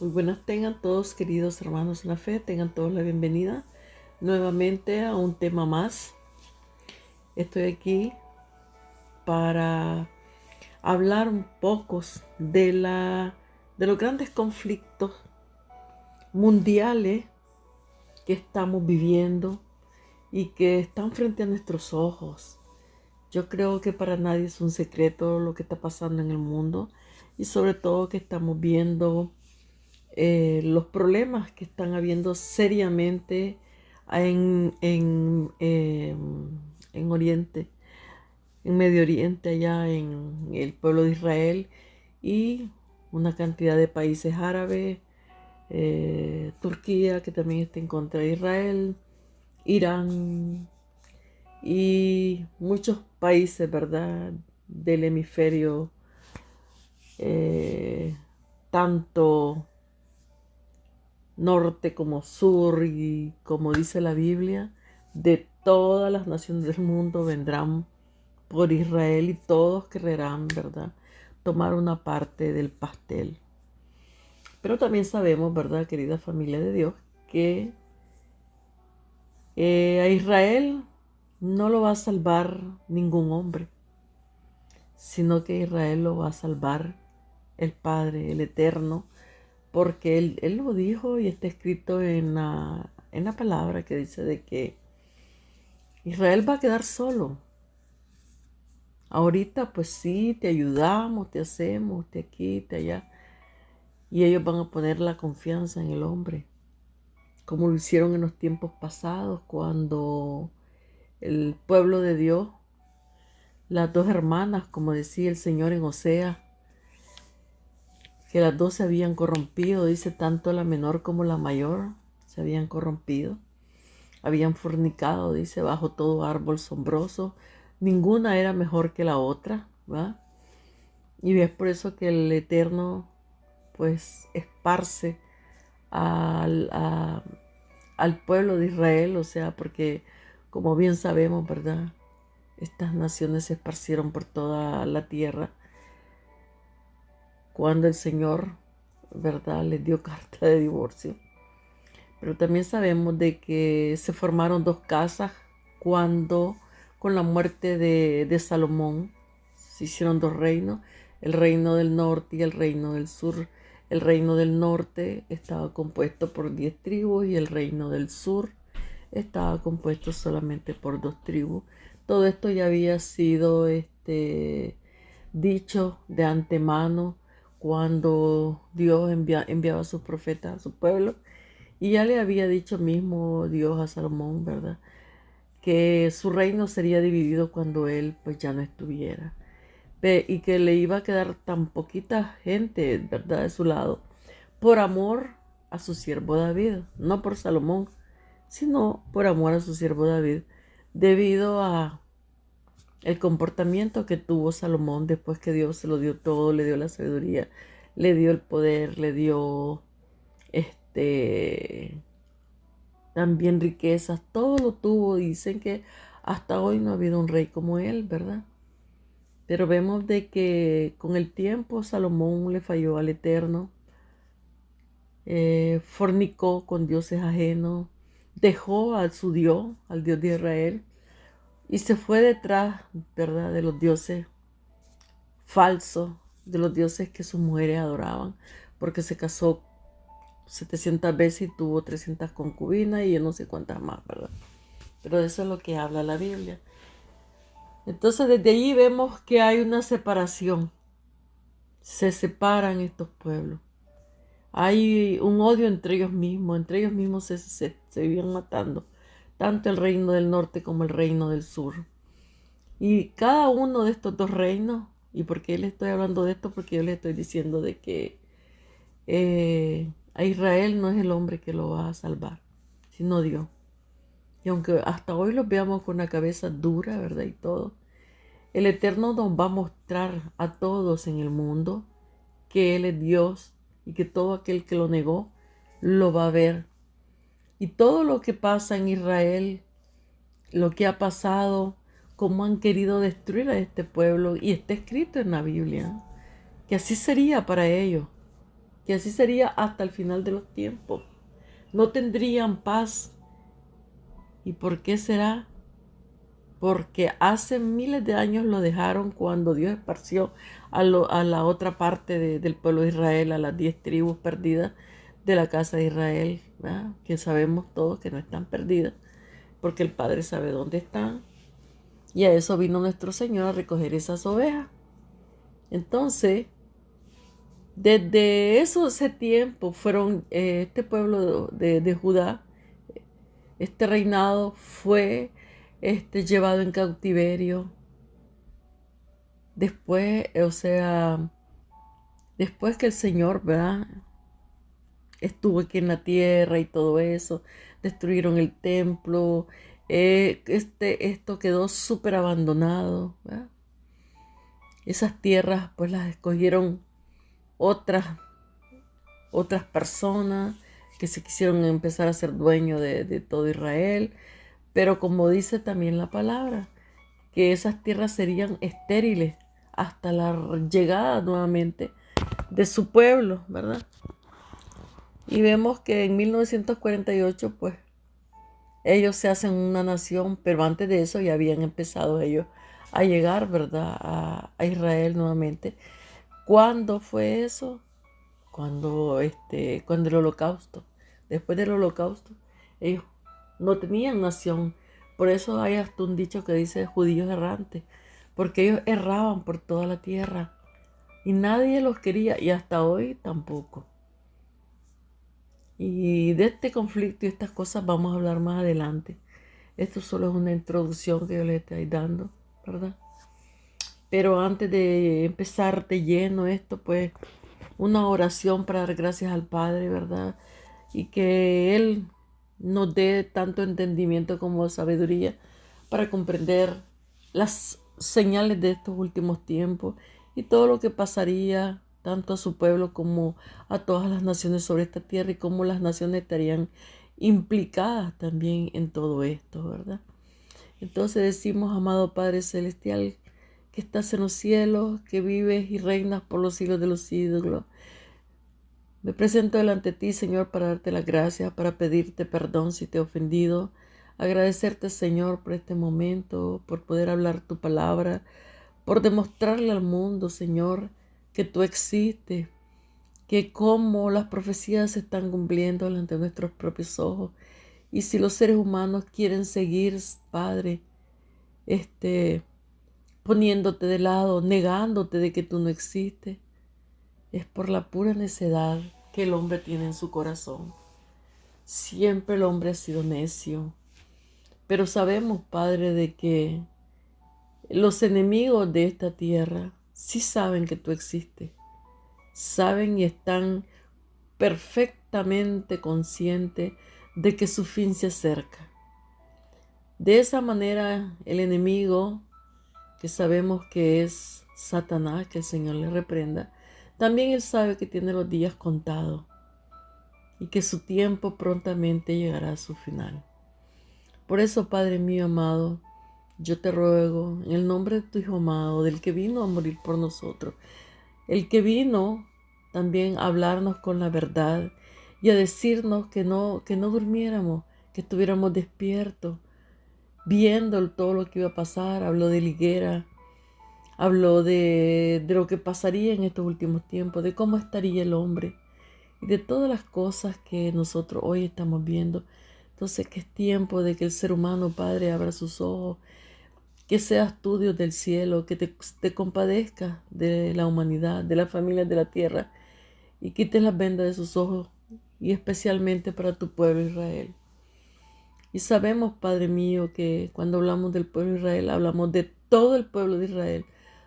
Muy buenas tengan todos, queridos hermanos en la fe, tengan todos la bienvenida nuevamente a un tema más. Estoy aquí para hablar un poco de los grandes conflictos mundiales que estamos viviendo y que están frente a nuestros ojos. Yo creo que para nadie es un secreto lo que está pasando en el mundo y sobre todo que estamos viendo los problemas que están habiendo seriamente en Oriente, en Medio Oriente, allá en el pueblo de Israel y una cantidad de países árabes, Turquía, que también está en contra de Israel, Irán y muchos países, ¿verdad?, del hemisferio, tanto norte como sur, y como dice la Biblia, de todas las naciones del mundo vendrán por Israel y todos querrán, ¿verdad?, tomar una parte del pastel. Pero también sabemos, ¿verdad?, querida familia de Dios, que a Israel no lo va a salvar ningún hombre, sino que Israel lo va a salvar el Padre, el Eterno, porque él lo dijo y está escrito en la palabra, que dice de que Israel va a quedar solo. Ahorita pues sí, te ayudamos, te hacemos, te aquí, te allá. Y ellos van a poner la confianza en el hombre, como lo hicieron en los tiempos pasados, cuando el pueblo de Dios, las dos hermanas, como decía el Señor en Osea, que las dos se habían corrompido, dice, tanto la menor como la mayor se habían corrompido. Habían fornicado, dice, bajo todo árbol sombroso. Ninguna era mejor que la otra, ¿va? Y es por eso que el Eterno, pues, esparce al, a- al pueblo de Israel, o sea, porque, como bien sabemos, ¿verdad?, estas naciones se esparcieron por toda la tierra cuando el Señor, ¿verdad?, les dio carta de divorcio. Pero también sabemos de que se formaron dos casas cuando, con la muerte de Salomón, se hicieron dos reinos, el reino del norte y el reino del sur. El reino del norte estaba compuesto por 10 tribus y el reino del sur estaba compuesto solamente por 2 tribus. Todo esto ya había sido dicho de antemano cuando Dios enviaba a sus profetas a su pueblo, y ya le había dicho mismo Dios a Salomón, ¿verdad?, que su reino sería dividido cuando él pues ya no estuviera. Y que le iba a quedar tan poquita gente, ¿verdad?, de su lado, por amor a su siervo David, no por Salomón, sino por amor a su siervo David, debido a el comportamiento que tuvo Salomón después que Dios se lo dio todo, le dio la sabiduría, le dio el poder, le dio también riquezas, todo lo tuvo. Dicen que hasta hoy no ha habido un rey como él, ¿verdad? Pero vemos de que con el tiempo Salomón le falló al Eterno, fornicó con dioses ajenos, dejó a su Dios, al Dios de Israel, y se fue detrás, ¿verdad?, de los dioses falsos, de los dioses que sus mujeres adoraban, porque se casó 700 veces y tuvo 300 concubinas y yo no sé cuántas más, ¿verdad? Pero de eso es lo que habla la Biblia. Entonces desde allí vemos que hay una separación. Se separan estos pueblos. Hay un odio entre ellos mismos se vivían matando, tanto el reino del norte como el reino del sur. Y cada uno de estos dos reinos, ¿y por qué les estoy hablando de esto? Porque yo les estoy diciendo de que a Israel no es el hombre que lo va a salvar, sino Dios. Y aunque hasta hoy los veamos con la cabeza dura, ¿verdad?, y todo, el Eterno nos va a mostrar a todos en el mundo que Él es Dios y que todo aquel que lo negó lo va a ver. Y todo lo que pasa en Israel, lo que ha pasado, cómo han querido destruir a este pueblo, y está escrito en la Biblia que así sería para ellos. que así sería hasta el final de los tiempos. No tendrían paz. ¿Y por qué será? Porque hace miles de años lo dejaron cuando Dios esparció a la otra parte del pueblo de Israel, a las 10 tribus perdidas de la casa de Israel, ¿verdad? Que sabemos todos que no están perdidas, porque el Padre sabe dónde están. Y a eso vino nuestro Señor, a recoger esas ovejas. Entonces, desde ese tiempo fueron este pueblo de Judá, este reinado fue llevado en cautiverio. Después, o sea, después que el Señor, ¿verdad?, estuvo aquí en la tierra y todo eso, destruyeron el templo, esto quedó súper abandonado, ¿verdad? Esas tierras pues las escogieron otras, otras personas que se quisieron empezar a ser dueños de todo Israel, pero como dice también la palabra, que esas tierras serían estériles hasta la llegada nuevamente de su pueblo, ¿verdad? Y vemos que en 1948, pues, ellos se hacen una nación, pero antes de eso ya habían empezado ellos a llegar, ¿verdad?, a Israel nuevamente. ¿Cuándo fue eso? Cuando el holocausto. Después del holocausto, ellos no tenían nación. Por eso hay hasta un dicho que dice judíos errantes, porque ellos erraban por toda la tierra y nadie los quería, y hasta hoy tampoco. Y de este conflicto y estas cosas vamos a hablar más adelante. Esto solo es una introducción que yo les estoy dando, ¿verdad? Pero antes de empezar de lleno esto, pues una oración para dar gracias al Padre, ¿verdad? Y que Él nos dé tanto entendimiento como sabiduría para comprender las señales de estos últimos tiempos y todo lo que pasaría tanto a su pueblo como a todas las naciones sobre esta tierra, y cómo las naciones estarían implicadas también en todo esto, ¿verdad? Entonces decimos, amado Padre Celestial, que estás en los cielos, que vives y reinas por los siglos de los siglos. Me presento delante de ti, Señor, para darte las gracias, para pedirte perdón si te he ofendido, agradecerte, Señor, por este momento, por poder hablar tu palabra, por demostrarle al mundo, Señor, que tú existes, que como las profecías se están cumpliendo delante de nuestros propios ojos. Y si los seres humanos quieren seguir, Padre, poniéndote de lado, negándote de que tú no existes, es por la pura necedad que el hombre tiene en su corazón. Siempre el hombre ha sido necio, pero sabemos, Padre, de que los enemigos de esta tierra sí saben que tú existes, saben y están perfectamente conscientes de que su fin se acerca. De esa manera, el enemigo, que sabemos que es Satanás, que el Señor le reprenda, también él sabe que tiene los días contados y que su tiempo prontamente llegará a su final. Por eso, Padre mío amado, yo te ruego en el nombre de tu Hijo amado, del que vino a morir por nosotros, el que vino también a hablarnos con la verdad y a decirnos que no durmiéramos, que estuviéramos despiertos, viendo todo lo que iba a pasar. Habló de la higuera, habló de lo que pasaría en estos últimos tiempos, de cómo estaría el hombre y de todas las cosas que nosotros hoy estamos viendo. Entonces, que es tiempo de que el ser humano, Padre, abra sus ojos, que seas tú, Dios del cielo, que te compadezcas de la humanidad, de las familias de la tierra, y quites las vendas de sus ojos, y especialmente para tu pueblo Israel. Y sabemos, Padre mío, que cuando hablamos del pueblo de Israel, hablamos de todo el pueblo de Israel,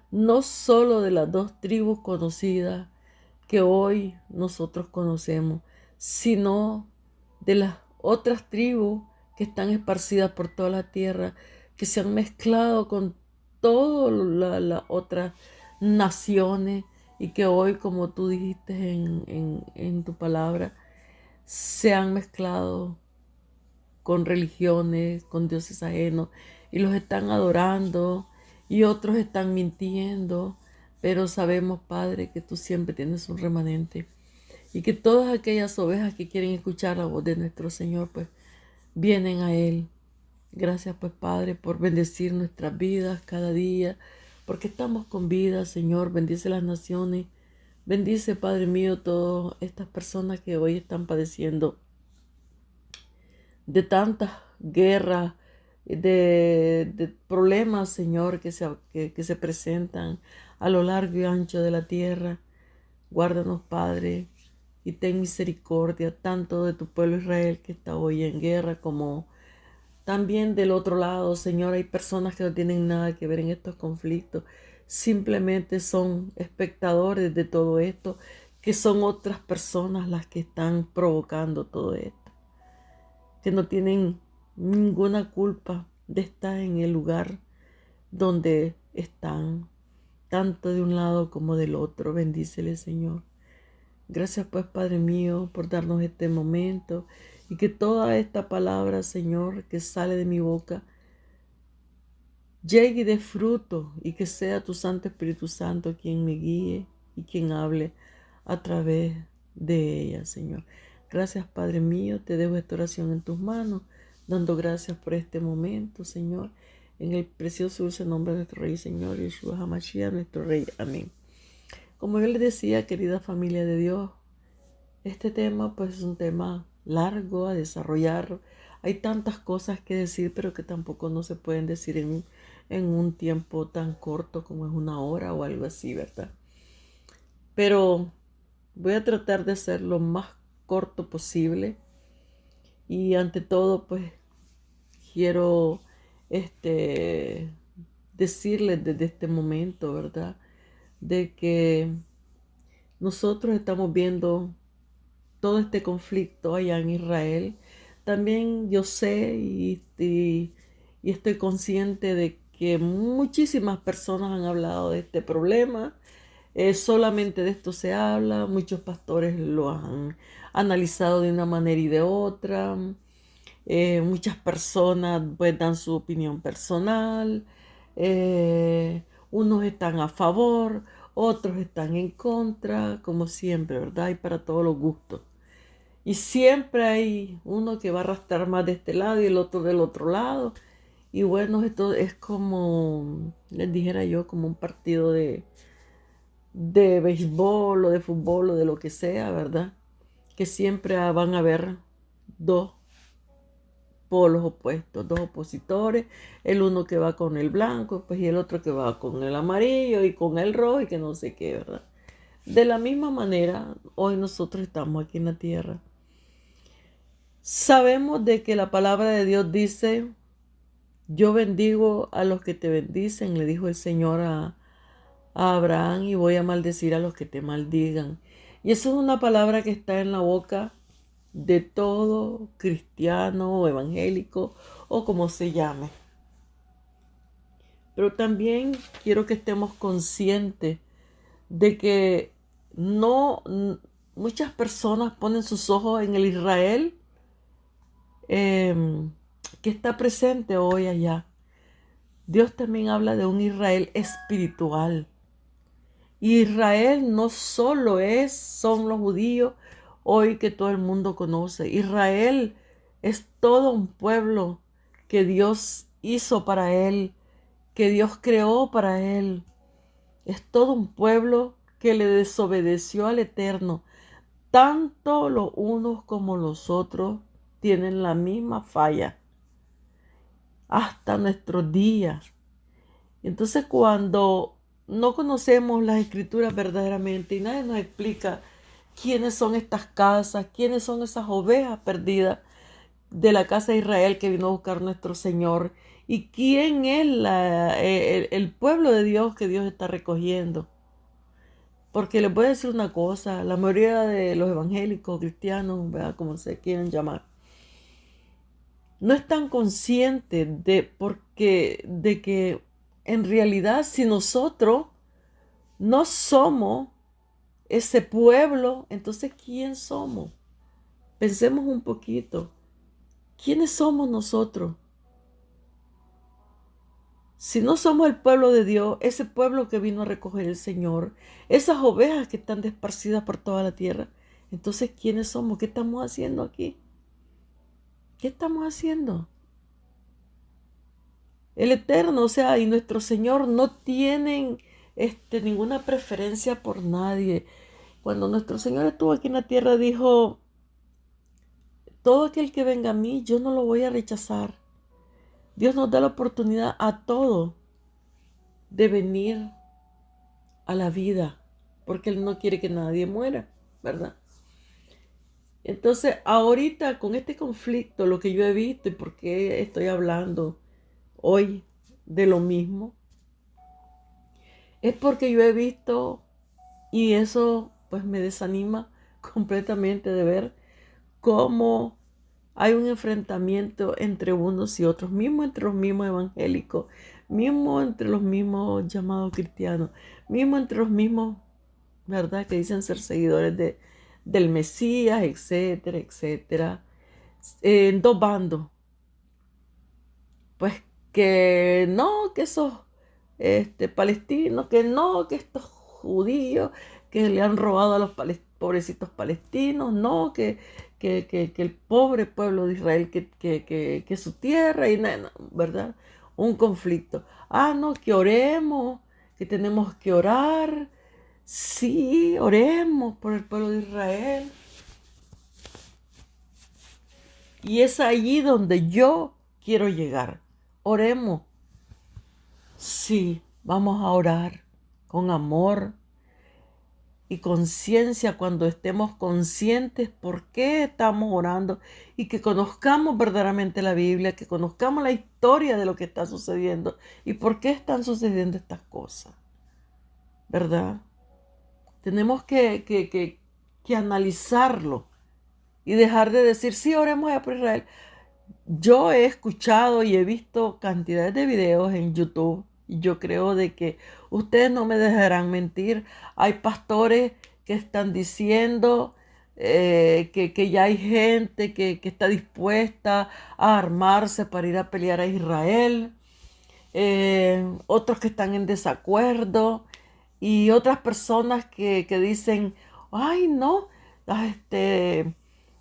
no solo de las 2 tribus conocidas que hoy nosotros conocemos, sino de las otras tribus que están esparcidas por toda la tierra, que se han mezclado con todas las otras naciones, y que hoy, como tú dijiste en tu palabra, se han mezclado con religiones, con dioses ajenos, y los están adorando, y otros están mintiendo. Pero sabemos, Padre, que tú siempre tienes un remanente, y que todas aquellas ovejas que quieren escuchar la voz de nuestro Señor, pues vienen a Él. Gracias, pues, Padre, por bendecir nuestras vidas cada día, porque estamos con vida, Señor. Bendice las naciones. Bendice, Padre mío, todas estas personas que hoy están padeciendo de tantas guerras, de problemas, Señor, que se presentan a lo largo y ancho de la tierra. Guárdanos, Padre, y ten misericordia tanto de tu pueblo Israel que está hoy en guerra, como también del otro lado. Señor, hay personas que no tienen nada que ver en estos conflictos. Simplemente son espectadores de todo esto, que son otras personas las que están provocando todo esto, que no tienen ninguna culpa de estar en el lugar donde están, tanto de un lado como del otro. Bendícele, Señor. Gracias, pues, Padre mío, por darnos este momento, y que toda esta palabra, Señor, que sale de mi boca, llegue y dé fruto, y que sea tu Santo Espíritu Santo quien me guíe y quien hable a través de ella, Señor. Gracias, Padre mío, te dejo esta oración en tus manos, dando gracias por este momento, Señor, en el precioso dulce nombre de nuestro Rey, Señor, Yeshua HaMashiach, nuestro Rey. Amén. Como yo les decía, querida familia de Dios, este tema pues es un tema largo a desarrollar. Hay tantas cosas que decir, pero que tampoco no se pueden decir en un tiempo tan corto como es una hora o algo así, ¿verdad? Pero voy a tratar de ser lo más corto posible. Y ante todo, pues quiero decirles desde este momento, ¿verdad? De que nosotros estamos viendo todo este conflicto allá en Israel. También yo sé y estoy consciente de que muchísimas personas han hablado de este problema. Solamente de esto se habla. Muchos pastores lo han analizado de una manera y de otra. Muchas personas pues dan su opinión personal. Unos están a favor, otros están en contra, como siempre, ¿verdad? Y para todos los gustos. Y siempre hay uno que va a arrastrar más de este lado y el otro del otro lado. Y bueno, esto es como, les dijera yo, como un partido de béisbol o de fútbol o de lo que sea, ¿verdad? Que siempre van a haber dos polos opuestos, dos opositores, el uno que va con el blanco, pues, y el otro que va con el amarillo y con el rojo y que no sé qué, ¿verdad? De la misma manera, hoy nosotros estamos aquí en la tierra. Sabemos de que la palabra de Dios dice: yo bendigo a los que te bendicen, le dijo el Señor a Abraham, y voy a maldecir a los que te maldigan. Y eso es una palabra que está en la boca de todo cristiano o evangélico o como se llame. Pero también quiero que estemos conscientes de que muchas personas ponen sus ojos en el Israel que está presente hoy allá. Dios también habla de un Israel espiritual. Israel no solo son los judíos hoy que todo el mundo conoce. Israel es todo un pueblo que Dios hizo para él, que Dios creó para él. Es todo un pueblo que le desobedeció al Eterno. Tanto los unos como los otros tienen la misma falla hasta nuestros días. Entonces, cuando no conocemos las escrituras verdaderamente y nadie nos explica quiénes son estas casas, quiénes son esas ovejas perdidas de la casa de Israel que vino a buscar nuestro Señor, y quién es el pueblo de Dios que Dios está recogiendo. Porque les voy a decir una cosa: la mayoría de los evangélicos, cristianos, ¿verdad?, como se quieren llamar, no están conscientes de que en realidad, si nosotros no somos ese pueblo, entonces ¿quién somos? Pensemos un poquito. ¿Quiénes somos nosotros? Si no somos el pueblo de Dios, ese pueblo que vino a recoger el Señor, esas ovejas que están desparcidas por toda la tierra, Entonces, ¿quiénes somos? ¿Qué estamos haciendo aquí? ¿Qué estamos haciendo? El Eterno, o sea, y nuestro Señor no tienen ninguna preferencia por nadie. Cuando nuestro Señor estuvo aquí en la tierra, dijo, todo aquel que venga a mí, yo no lo voy a rechazar. Dios nos da la oportunidad a todos de venir a la vida, porque Él no quiere que nadie muera, ¿verdad? Entonces, ahorita con este conflicto, lo que yo he visto y por qué estoy hablando hoy de lo mismo, es porque yo he visto y eso pues me desanima completamente de ver cómo hay un enfrentamiento entre unos y otros, mismo entre los mismos evangélicos, mismo entre los mismos llamados cristianos, mismo entre los mismos, ¿verdad?, que dicen ser seguidores del Mesías, etcétera, etcétera, en dos bandos. Pues que no, que esos palestinos, que no, que estos judíos que le han robado a los pobrecitos palestinos, no, que el pobre pueblo de Israel, que su tierra, y nada, ¿verdad? Un conflicto. Ah, no, que oremos, que tenemos que orar. Sí, oremos por el pueblo de Israel. Y es allí donde yo quiero llegar. Oremos. Sí, vamos a orar con amor y conciencia cuando estemos conscientes por qué estamos orando y que conozcamos verdaderamente la Biblia, que conozcamos la historia de lo que está sucediendo y por qué están sucediendo estas cosas, ¿verdad? Tenemos que analizarlo y dejar de decir, sí, oremos por Israel. Yo he escuchado y he visto cantidades de videos en YouTube y yo creo de que ustedes no me dejarán mentir. Hay pastores que están diciendo que ya hay gente que está dispuesta a armarse para ir a pelear a Israel. Otros que están en desacuerdo y otras personas que dicen, ay no,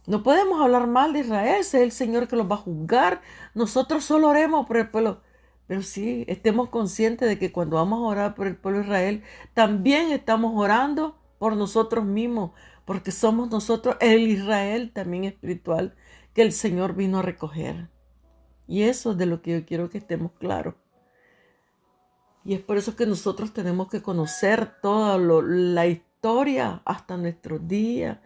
no podemos hablar mal de Israel, es el Señor que los va a juzgar, nosotros solo oremos por el pueblo. Pero sí, estemos conscientes de que cuando vamos a orar por el pueblo de Israel, también estamos orando por nosotros mismos, porque somos nosotros el Israel también espiritual que el Señor vino a recoger. Y eso es de lo que yo quiero que estemos claros. Y es por eso que nosotros tenemos que conocer toda la historia hasta nuestros días.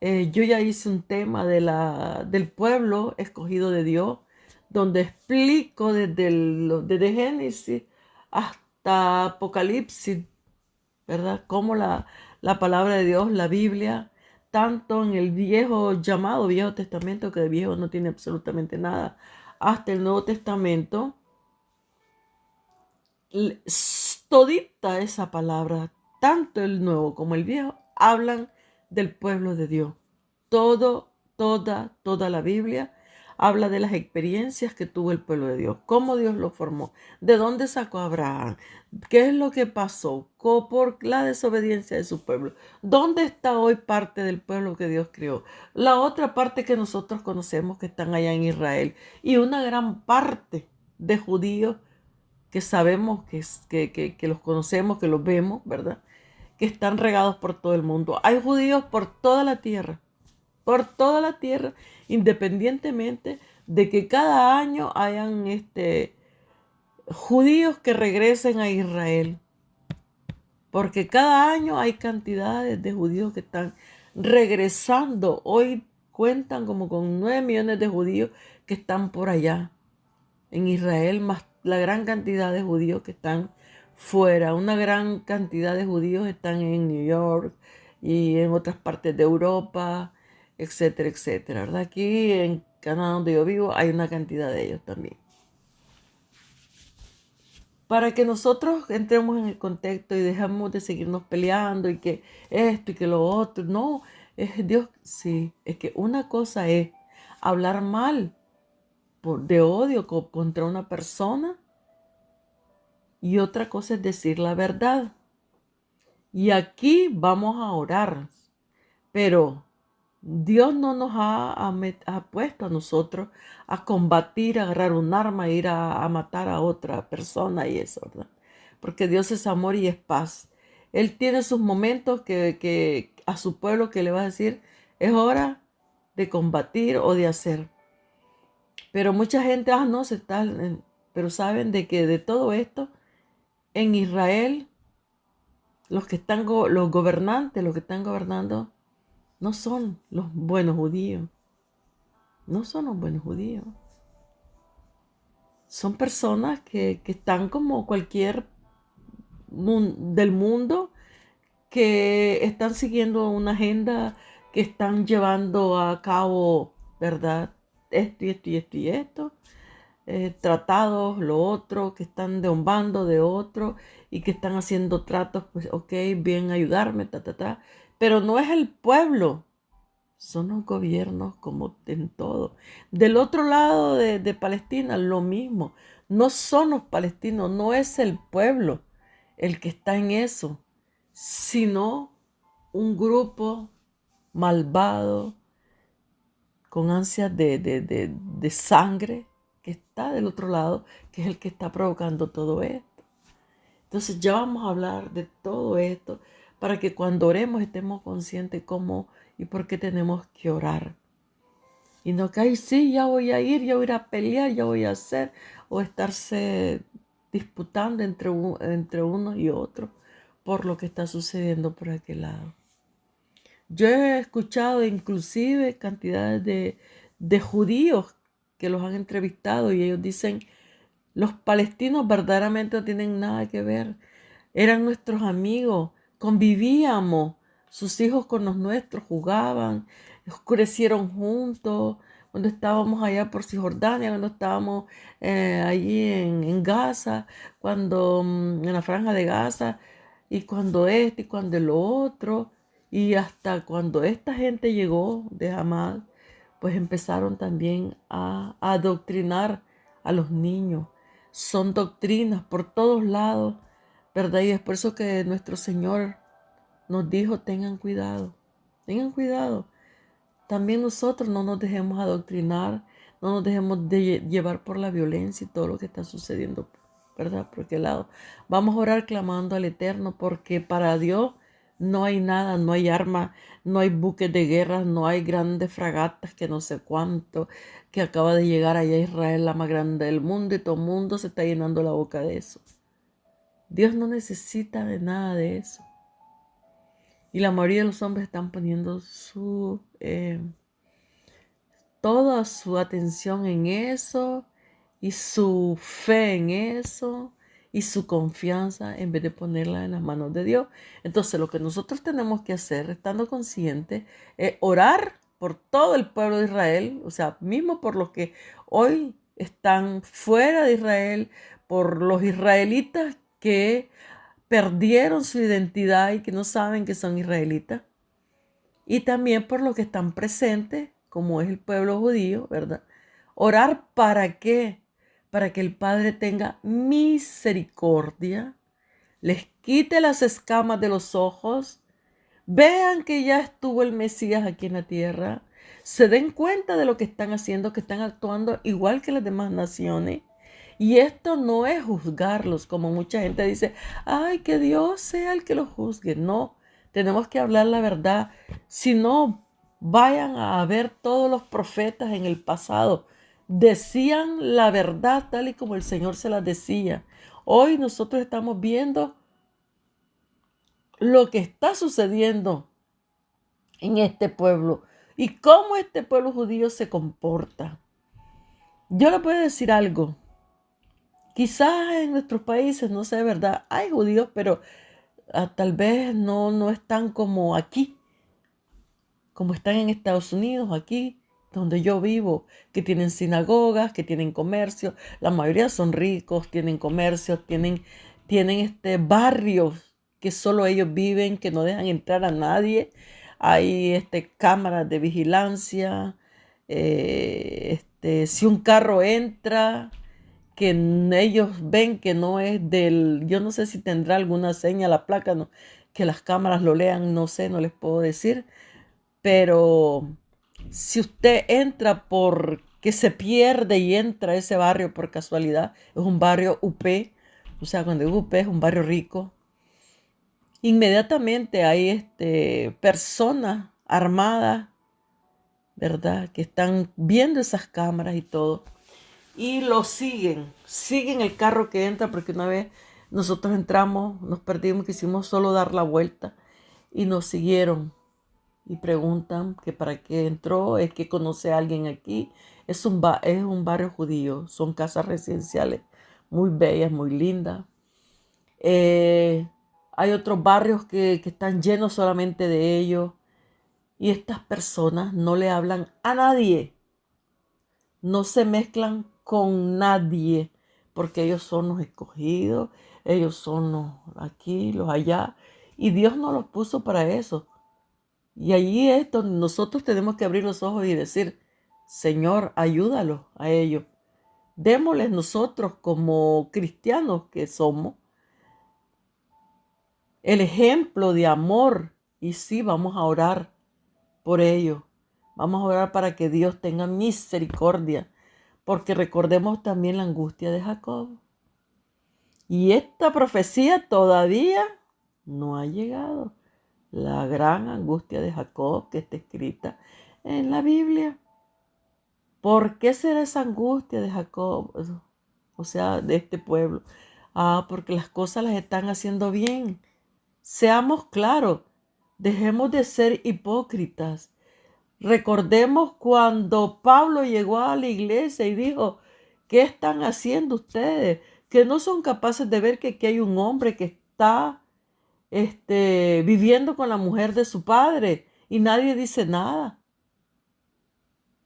Yo ya hice un tema del pueblo escogido de Dios, donde explico desde Génesis hasta Apocalipsis, ¿verdad? Cómo la palabra de Dios, la Biblia, tanto en el llamado Viejo Testamento, que de viejo no tiene absolutamente nada, hasta el Nuevo Testamento, todita esa palabra, tanto el nuevo como el viejo, hablan del pueblo de Dios. Toda la Biblia habla de las experiencias que tuvo el pueblo de Dios, cómo Dios lo formó, de dónde sacó a Abraham, qué es lo que pasó por la desobediencia de su pueblo, dónde está hoy parte del pueblo que Dios creó, la otra parte que nosotros conocemos que están allá en Israel y una gran parte de judíos que sabemos que los conocemos, que los vemos, ¿verdad? Que están regados por todo el mundo. Hay judíos por toda la tierra, independientemente de que cada año hayan judíos que regresen a Israel. Porque cada año hay cantidades de judíos que están regresando. Hoy cuentan como con 9 millones de judíos que están por allá en Israel, más la gran cantidad de judíos que están fuera. Una gran cantidad de judíos están en New York y en otras partes de Europa, etcétera, etcétera, ¿verdad? Aquí en Canadá, donde yo vivo, hay una cantidad de ellos también. Para que nosotros entremos en el contexto y dejemos de seguirnos peleando y que esto y que lo otro. No, es Dios, sí, es que una cosa es hablar mal de odio contra una persona y otra cosa es decir la verdad. Y aquí vamos a orar, pero Dios no nos ha puesto a nosotros a combatir, a agarrar un arma, a ir a matar a otra persona y eso, ¿verdad? Porque Dios es amor y es paz. Él tiene sus momentos que a su pueblo que le va a decir, es hora de combatir o de hacer. Pero mucha gente, no, pero saben de que de todo esto, en Israel, los gobernantes, los que están gobernando, no son los buenos judíos. No son los buenos judíos. Son personas que están como cualquier del mundo, que están siguiendo una agenda, que están llevando a cabo, ¿verdad? Esto y esto y esto y esto. Tratados, lo otro, que están de un bando, de otro, y que están haciendo tratos, pues ok, bien, ayudarme, pero no es el pueblo, son los gobiernos como en todo. Del otro lado de Palestina, lo mismo, no son los palestinos, no es el pueblo el que está en eso, sino un grupo malvado, con ansias de sangre, que está del otro lado, que es el que está provocando todo esto. Entonces ya vamos a hablar de todo esto para que cuando oremos estemos conscientes cómo y por qué tenemos que orar. Y no que, ay, sí, ya voy a ir, ya voy a ir a pelear, ya voy a hacer, o estarse disputando entre unos y otros por lo que está sucediendo por aquel lado. Yo he escuchado inclusive cantidades de judíos que los han entrevistado y ellos dicen, los palestinos verdaderamente no tienen nada que ver. Eran nuestros amigos, convivíamos, sus hijos con los nuestros, jugaban, crecieron juntos. Cuando estábamos allá por Cisjordania, cuando estábamos allí en Gaza, cuando en la franja de Gaza, y cuando y cuando el otro, y hasta cuando esta gente llegó de Hamas, pues empezaron también a adoctrinar a los niños. Son doctrinas por todos lados, ¿verdad? Y es por eso que nuestro Señor nos dijo, tengan cuidado, tengan cuidado. También nosotros no nos dejemos adoctrinar, no nos dejemos de llevar por la violencia y todo lo que está sucediendo, ¿verdad? Por qué lado. Vamos a orar clamando al Eterno, porque para Dios no hay nada, no hay arma, no hay buques de guerra, no hay grandes fragatas que no sé cuánto, que acaba de llegar allá a Israel, la más grande del mundo, y todo el mundo se está llenando la boca de eso. Dios no necesita de nada de eso. Y la mayoría de los hombres están poniendo toda su atención en eso y su fe en eso y su confianza en vez de ponerla en las manos de Dios. Entonces lo que nosotros tenemos que hacer, estando conscientes, es orar por todo el pueblo de Israel, o sea, mismo por los que hoy están fuera de Israel, por los israelitas que perdieron su identidad y que no saben que son israelitas, y también por los que están presentes, como es el pueblo judío, ¿verdad? Orar ¿para qué? Para que el Padre tenga misericordia, les quite las escamas de los ojos, vean que ya estuvo el Mesías aquí en la tierra, se den cuenta de lo que están haciendo, que están actuando igual que las demás naciones. Y esto no es juzgarlos, como mucha gente dice, ay, que Dios sea el que los juzgue. No, tenemos que hablar la verdad. Si no, vayan a ver todos los profetas en el pasado. Decían la verdad tal y como el Señor se las decía. Hoy nosotros estamos viendo lo que está sucediendo en este pueblo y cómo este pueblo judío se comporta. Yo le puedo decir algo. Quizás en nuestros países, no sé, ¿verdad? Hay judíos, pero tal vez no están como aquí, como están en Estados Unidos, aquí donde yo vivo, que tienen sinagogas, que tienen comercio. La mayoría son ricos, tienen comercios, tienen barrios que solo ellos viven, que no dejan entrar a nadie. Hay cámaras de vigilancia. Si un carro entra, que ellos ven que no es yo no sé si tendrá alguna seña la placa, no, que las cámaras lo lean, no sé, no les puedo decir, Pero si usted entra porque se pierde y entra a ese barrio por casualidad, es un barrio UP, o sea, cuando digo UP es un barrio rico, inmediatamente hay personas armadas, ¿verdad? Que están viendo esas cámaras y todo. Y lo siguen el carro que entra, porque una vez nosotros entramos, nos perdimos, quisimos solo dar la vuelta y nos siguieron y preguntan que para qué entró, es que conoce a alguien aquí. Es un barrio judío, son casas residenciales muy bellas, muy lindas. Eh, Hay otros barrios que están llenos solamente de ellos y estas personas no le hablan a nadie, no se mezclan con nadie, porque ellos son los escogidos, ellos son los aquí, los allá, y Dios no los puso para eso. Y allí es donde nosotros tenemos que abrir los ojos y decir, Señor, ayúdalos a ellos. Démosles nosotros como cristianos que somos el ejemplo de amor. Y sí, vamos a orar por ellos. Vamos a orar para que Dios tenga misericordia. Porque recordemos también la angustia de Jacob. Y esta profecía todavía no ha llegado. La gran angustia de Jacob que está escrita en la Biblia. ¿Por qué será esa angustia de Jacob? O sea, de este pueblo. Porque las cosas las están haciendo bien. Seamos claros, dejemos de ser hipócritas. Recordemos cuando Pablo llegó a la iglesia y dijo, ¿qué están haciendo ustedes? Que no son capaces de ver que aquí hay un hombre que está viviendo con la mujer de su padre y nadie dice nada.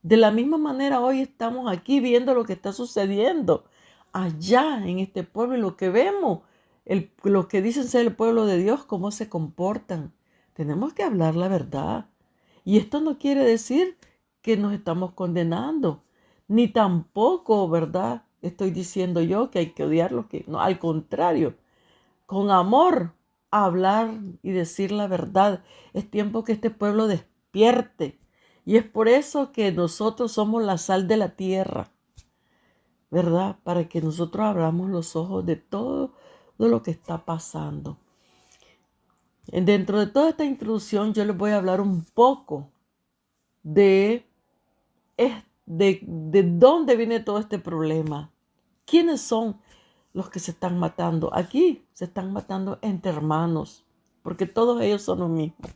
De la misma manera hoy estamos aquí viendo lo que está sucediendo allá en este pueblo y lo que vemos, lo que dicen ser el pueblo de Dios, cómo se comportan. Tenemos que hablar la verdad. Y esto no quiere decir que nos estamos condenando, ni tampoco, ¿verdad? Estoy diciendo yo que hay que odiarlos, que no, al contrario, con amor, hablar y decir la verdad. Es tiempo que este pueblo despierte. Y es por eso que nosotros somos la sal de la tierra, ¿verdad? Para que nosotros abramos los ojos de todo lo que está pasando. Dentro de toda esta introducción yo les voy a hablar un poco de dónde viene todo este problema. ¿Quiénes son los que se están matando? Aquí se están matando entre hermanos, porque todos ellos son los mismos.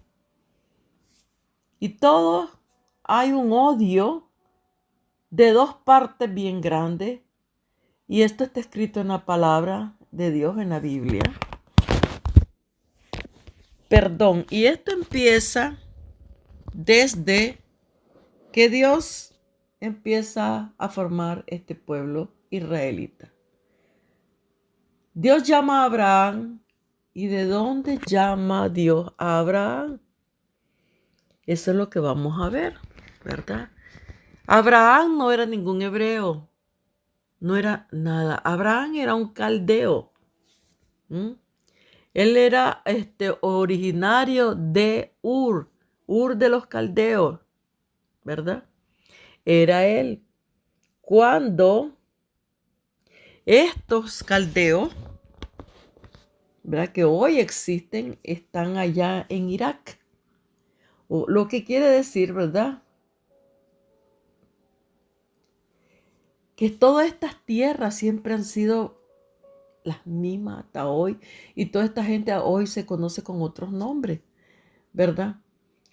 Y todos hay un odio de dos partes bien grandes. Y esto está escrito en la palabra de Dios en la Biblia. Perdón, y esto empieza desde que Dios empieza a formar este pueblo israelita. Dios llama a Abraham. ¿Y de dónde llama Dios a Abraham? Eso es lo que vamos a ver, ¿verdad? Abraham no era ningún hebreo. No era nada. Abraham era un caldeo. Él era originario de Ur de los caldeos, ¿verdad? Era él. Cuando estos caldeos, ¿verdad? Que hoy existen, están allá en Irak. Lo que quiere decir, ¿verdad? Que todas estas tierras siempre han sido las mismas hasta hoy. Y toda esta gente hoy se conoce con otros nombres, ¿verdad?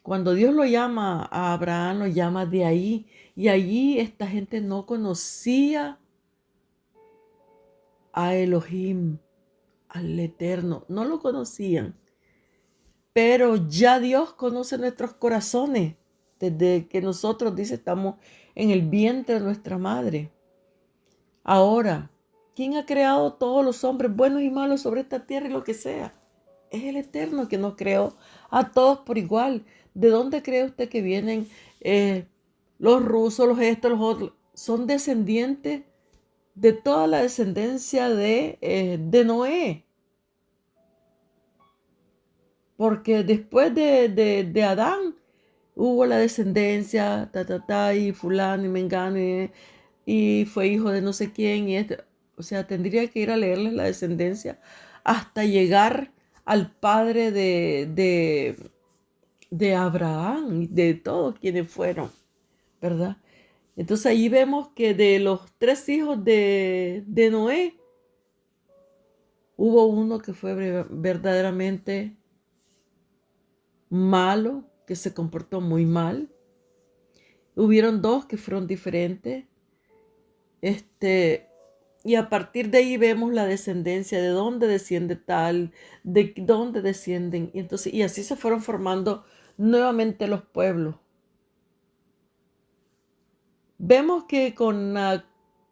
Cuando Dios lo llama a Abraham, lo llama de ahí. Y allí esta gente no conocía a Elohim, al Eterno. No lo conocían. Pero ya Dios conoce nuestros corazones. Desde que nosotros, dice, estamos en el vientre de nuestra madre. Ahora, ¿quién ha creado todos los hombres buenos y malos sobre esta tierra y lo que sea? Es el Eterno que nos creó a todos por igual. ¿De dónde cree usted que vienen los rusos, los estos, los otros? Son descendientes de toda la descendencia de Noé. Porque después de Adán hubo la descendencia, y fulano y mengano, y fue hijo de no sé quién, y este. O sea, tendría que ir a leerles la descendencia hasta llegar al padre de Abraham y de todos quienes fueron, ¿verdad? Entonces ahí vemos que de los 3 hijos de Noé, hubo uno que fue verdaderamente malo, que se comportó muy mal. Hubieron 2 que fueron diferentes. Y a partir de ahí vemos la descendencia, de dónde desciende tal, de dónde descienden. Y entonces, y así se fueron formando nuevamente los pueblos. Vemos que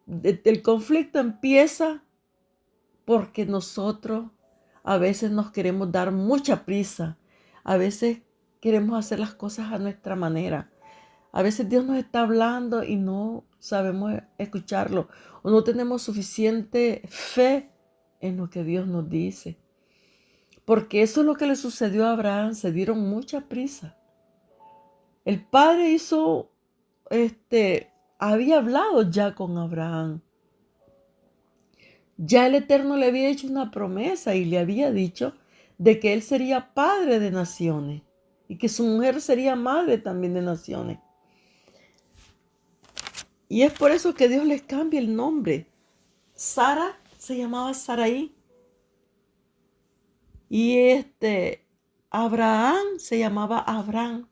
el conflicto empieza porque nosotros a veces nos queremos dar mucha prisa. A veces queremos hacer las cosas a nuestra manera. A veces Dios nos está hablando y no sabemos escucharlo o no tenemos suficiente fe en lo que Dios nos dice. Porque eso es lo que le sucedió a Abraham, se dieron mucha prisa. El padre había hablado ya con Abraham. Ya el Eterno le había hecho una promesa y le había dicho de que él sería padre de naciones y que su mujer sería madre también de naciones. Y es por eso que Dios les cambia el nombre. Sara se llamaba Saraí. Y Abraham se llamaba Abraham.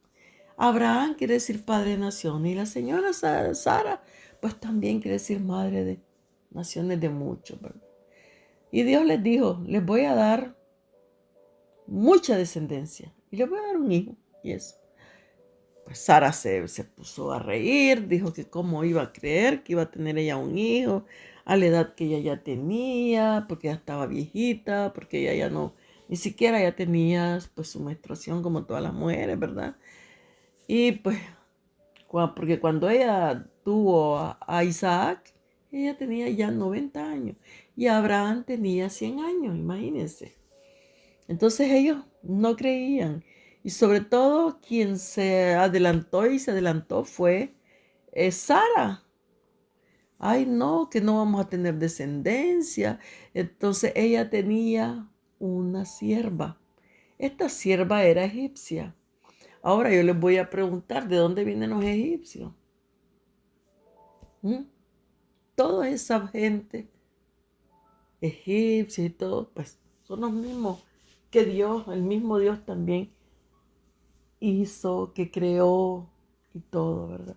Abraham quiere decir padre de naciones. Y la señora Sara, pues también quiere decir madre de naciones de muchos, ¿verdad? Y Dios les dijo, les voy a dar mucha descendencia. Y les voy a dar un hijo. Y eso. Pues Sara se puso a reír, dijo que cómo iba a creer que iba a tener ella un hijo a la edad que ella ya tenía, porque ya estaba viejita, porque ella ya no, ni siquiera ya tenía pues su menstruación como todas las mujeres, ¿verdad? Y pues, porque cuando ella tuvo a Isaac, ella tenía ya 90 años y Abraham tenía 100 años, imagínense. Entonces ellos no creían. Y sobre todo quien se adelantó fue Sara. Ay, no, que no vamos a tener descendencia. Entonces ella tenía una sierva. Esta sierva era egipcia. Ahora yo les voy a preguntar, ¿de dónde vienen los egipcios? ¿Mm? Toda esa gente egipcia y todo, pues son los mismos que Dios, el mismo Dios también hizo, que creó y todo, ¿verdad?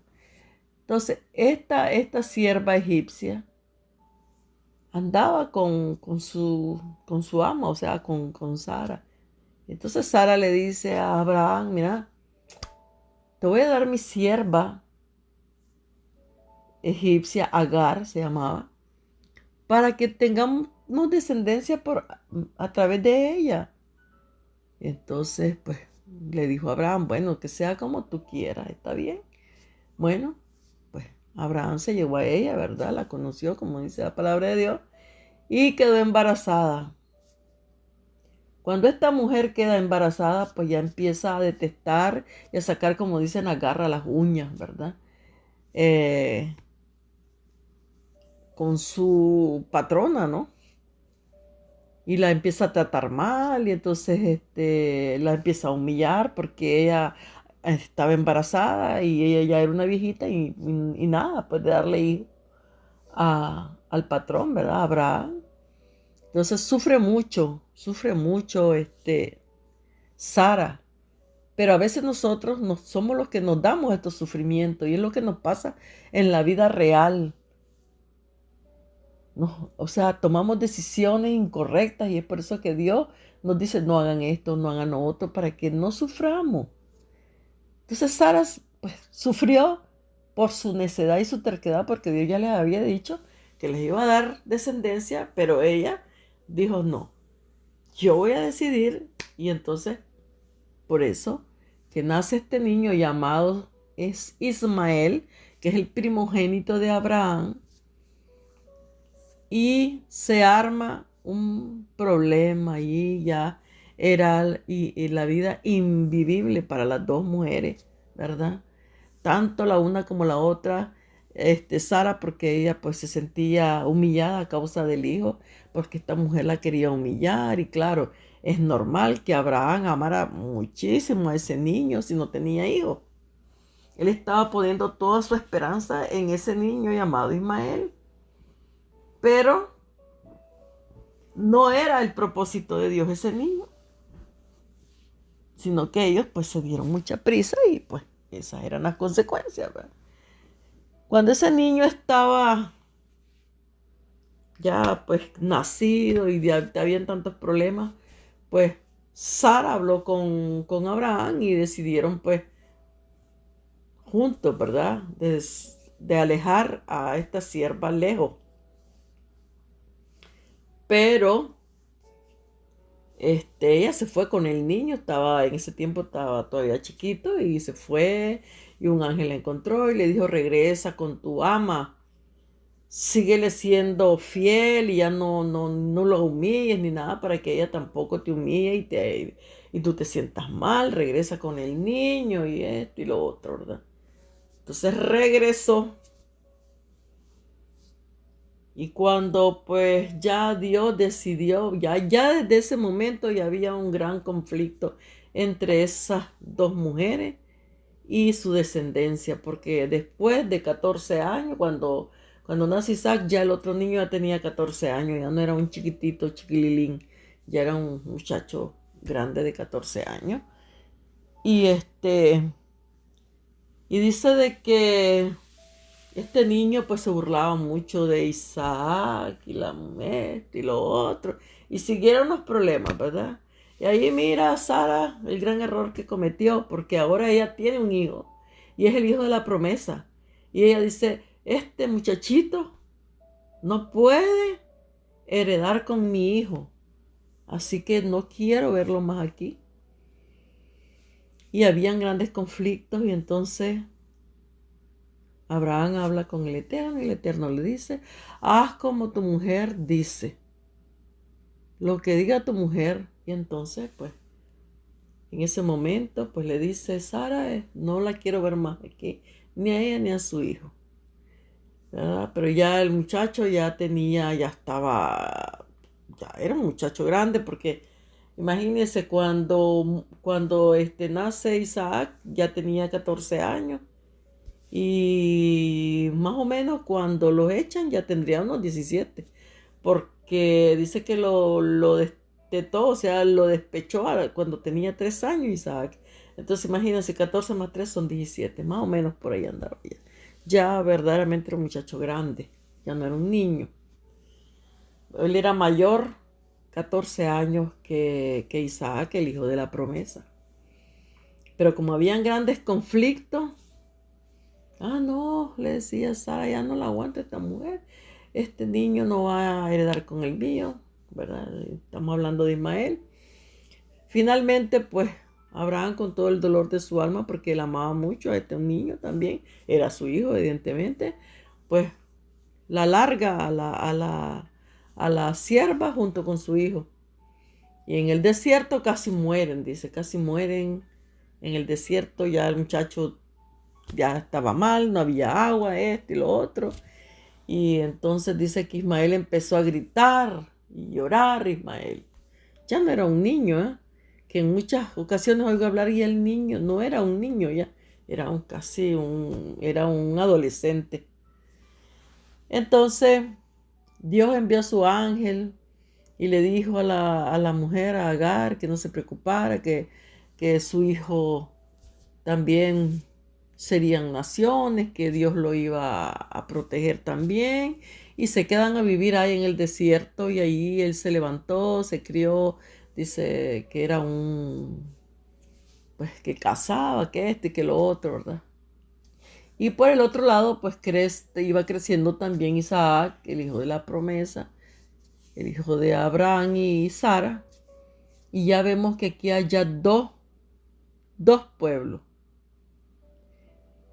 Entonces, esta sierva egipcia andaba con su ama, o sea, con Sara. Entonces Sara le dice a Abraham, mira, te voy a dar mi sierva egipcia, Agar se llamaba, para que tengamos descendencia a través de ella. Entonces, pues, le dijo a Abraham, bueno, que sea como tú quieras, ¿está bien? Bueno, pues Abraham se llevó a ella, ¿verdad? La conoció, como dice la palabra de Dios, y quedó embarazada. Cuando esta mujer queda embarazada, pues ya empieza a detestar y a sacar, como dicen, agarra las uñas, ¿verdad? Con su patrona, ¿no? Y la empieza a tratar mal y entonces la empieza a humillar porque ella estaba embarazada y ella ya era una viejita y nada, pues de darle hijo al patrón, ¿verdad? Abraham. Entonces sufre mucho Sara. Pero a veces nosotros somos los que nos damos estos sufrimientos y es lo que nos pasa en la vida real. O sea, tomamos decisiones incorrectas y es por eso que Dios nos dice no hagan esto, no hagan lo otro, para que no suframos. Entonces Sara pues, sufrió por su necedad y su terquedad porque Dios ya les había dicho que les iba a dar descendencia, pero ella dijo no, yo voy a decidir y entonces por eso que nace este niño llamado es Ismael, que es el primogénito de Abraham, y se arma un problema y ya era y la vida invivible para las 2 mujeres ¿verdad? Tanto la una como la otra, Sara, porque ella pues se sentía humillada a causa del hijo, porque esta mujer la quería humillar y claro, es normal que Abraham amara muchísimo a ese niño si no tenía hijo. Él estaba poniendo toda su esperanza en ese niño llamado Ismael, pero no era el propósito de Dios ese niño, sino que ellos pues se dieron mucha prisa y pues esas eran las consecuencias, ¿verdad? Cuando ese niño estaba ya pues nacido y ya habían tantos problemas, pues Sara habló con Abraham y decidieron pues juntos, ¿verdad? De alejar a esta sierva lejos. Pero ella se fue con el niño, en ese tiempo estaba todavía chiquito y se fue y un ángel la encontró y le dijo, regresa con tu ama, síguele siendo fiel y ya no lo humilles ni nada para que ella tampoco te humille y tú te sientas mal, regresa con el niño y esto y lo otro, ¿verdad? Entonces regresó y cuando pues ya Dios decidió, ya desde ese momento ya había un gran conflicto entre esas dos mujeres y su descendencia, porque después de 14 años, cuando nace Isaac, ya el otro niño ya tenía 14 años, ya no era un chiquitito, chiquililín, ya era un muchacho grande de 14 años. Y y dice de que este niño pues se burlaba mucho de Isaac y la mujer y lo otro. Y siguieron los problemas, ¿verdad? Y ahí mira Sara el gran error que cometió, porque ahora ella tiene un hijo y es el hijo de la promesa. Y ella dice, este muchachito no puede heredar con mi hijo, así que no quiero verlo más aquí. Y habían grandes conflictos y entonces Abraham habla con el Eterno y el Eterno le dice, haz como tu mujer dice, lo que diga tu mujer. Y entonces, pues, en ese momento, pues le dice, Sara, no la quiero ver más aquí, ni a ella ni a su hijo, ¿verdad? Pero ya el muchacho ya estaba, ya era un muchacho grande, porque imagínense cuando nace Isaac, ya tenía 14 años. Y más o menos cuando los echan ya tendría unos 17, porque dice que lo destetó, o sea, lo despechó cuando tenía 3 años Isaac. Entonces imagínense, 14 más 3 son 17, más o menos por ahí andaba ya. Ya verdaderamente era un muchacho grande, ya no era un niño. Él era mayor 14 años que Isaac, el hijo de la promesa. Pero como habían grandes conflictos, no, le decía Sara, ya no la aguanta esta mujer. Este niño no va a heredar con el mío, ¿verdad? Estamos hablando de Ismael. Finalmente, pues, Abraham con todo el dolor de su alma, porque él amaba mucho a este niño también, era su hijo, evidentemente, pues, la larga a la sierva junto con su hijo. Y en el desierto casi mueren, dice, casi mueren. En el desierto ya el muchacho ya estaba mal, no había agua, esto y lo otro. Y entonces dice que Ismael empezó a gritar y llorar, Ismael. Ya no era un niño, ¿eh? Que en muchas ocasiones oigo hablar y el niño no era un niño ya, era era un adolescente. Entonces Dios envió a su ángel y le dijo a la mujer, a Agar, que no se preocupara, que su hijo también serían naciones, que Dios lo iba a proteger también. Y se quedan a vivir ahí en el desierto y ahí él se levantó, se crió, dice que era pues que cazaba, que y que lo otro, ¿verdad? Y por el otro lado, pues iba creciendo también Isaac, el hijo de la promesa, el hijo de Abraham y Sara. Y ya vemos que aquí hay ya dos pueblos.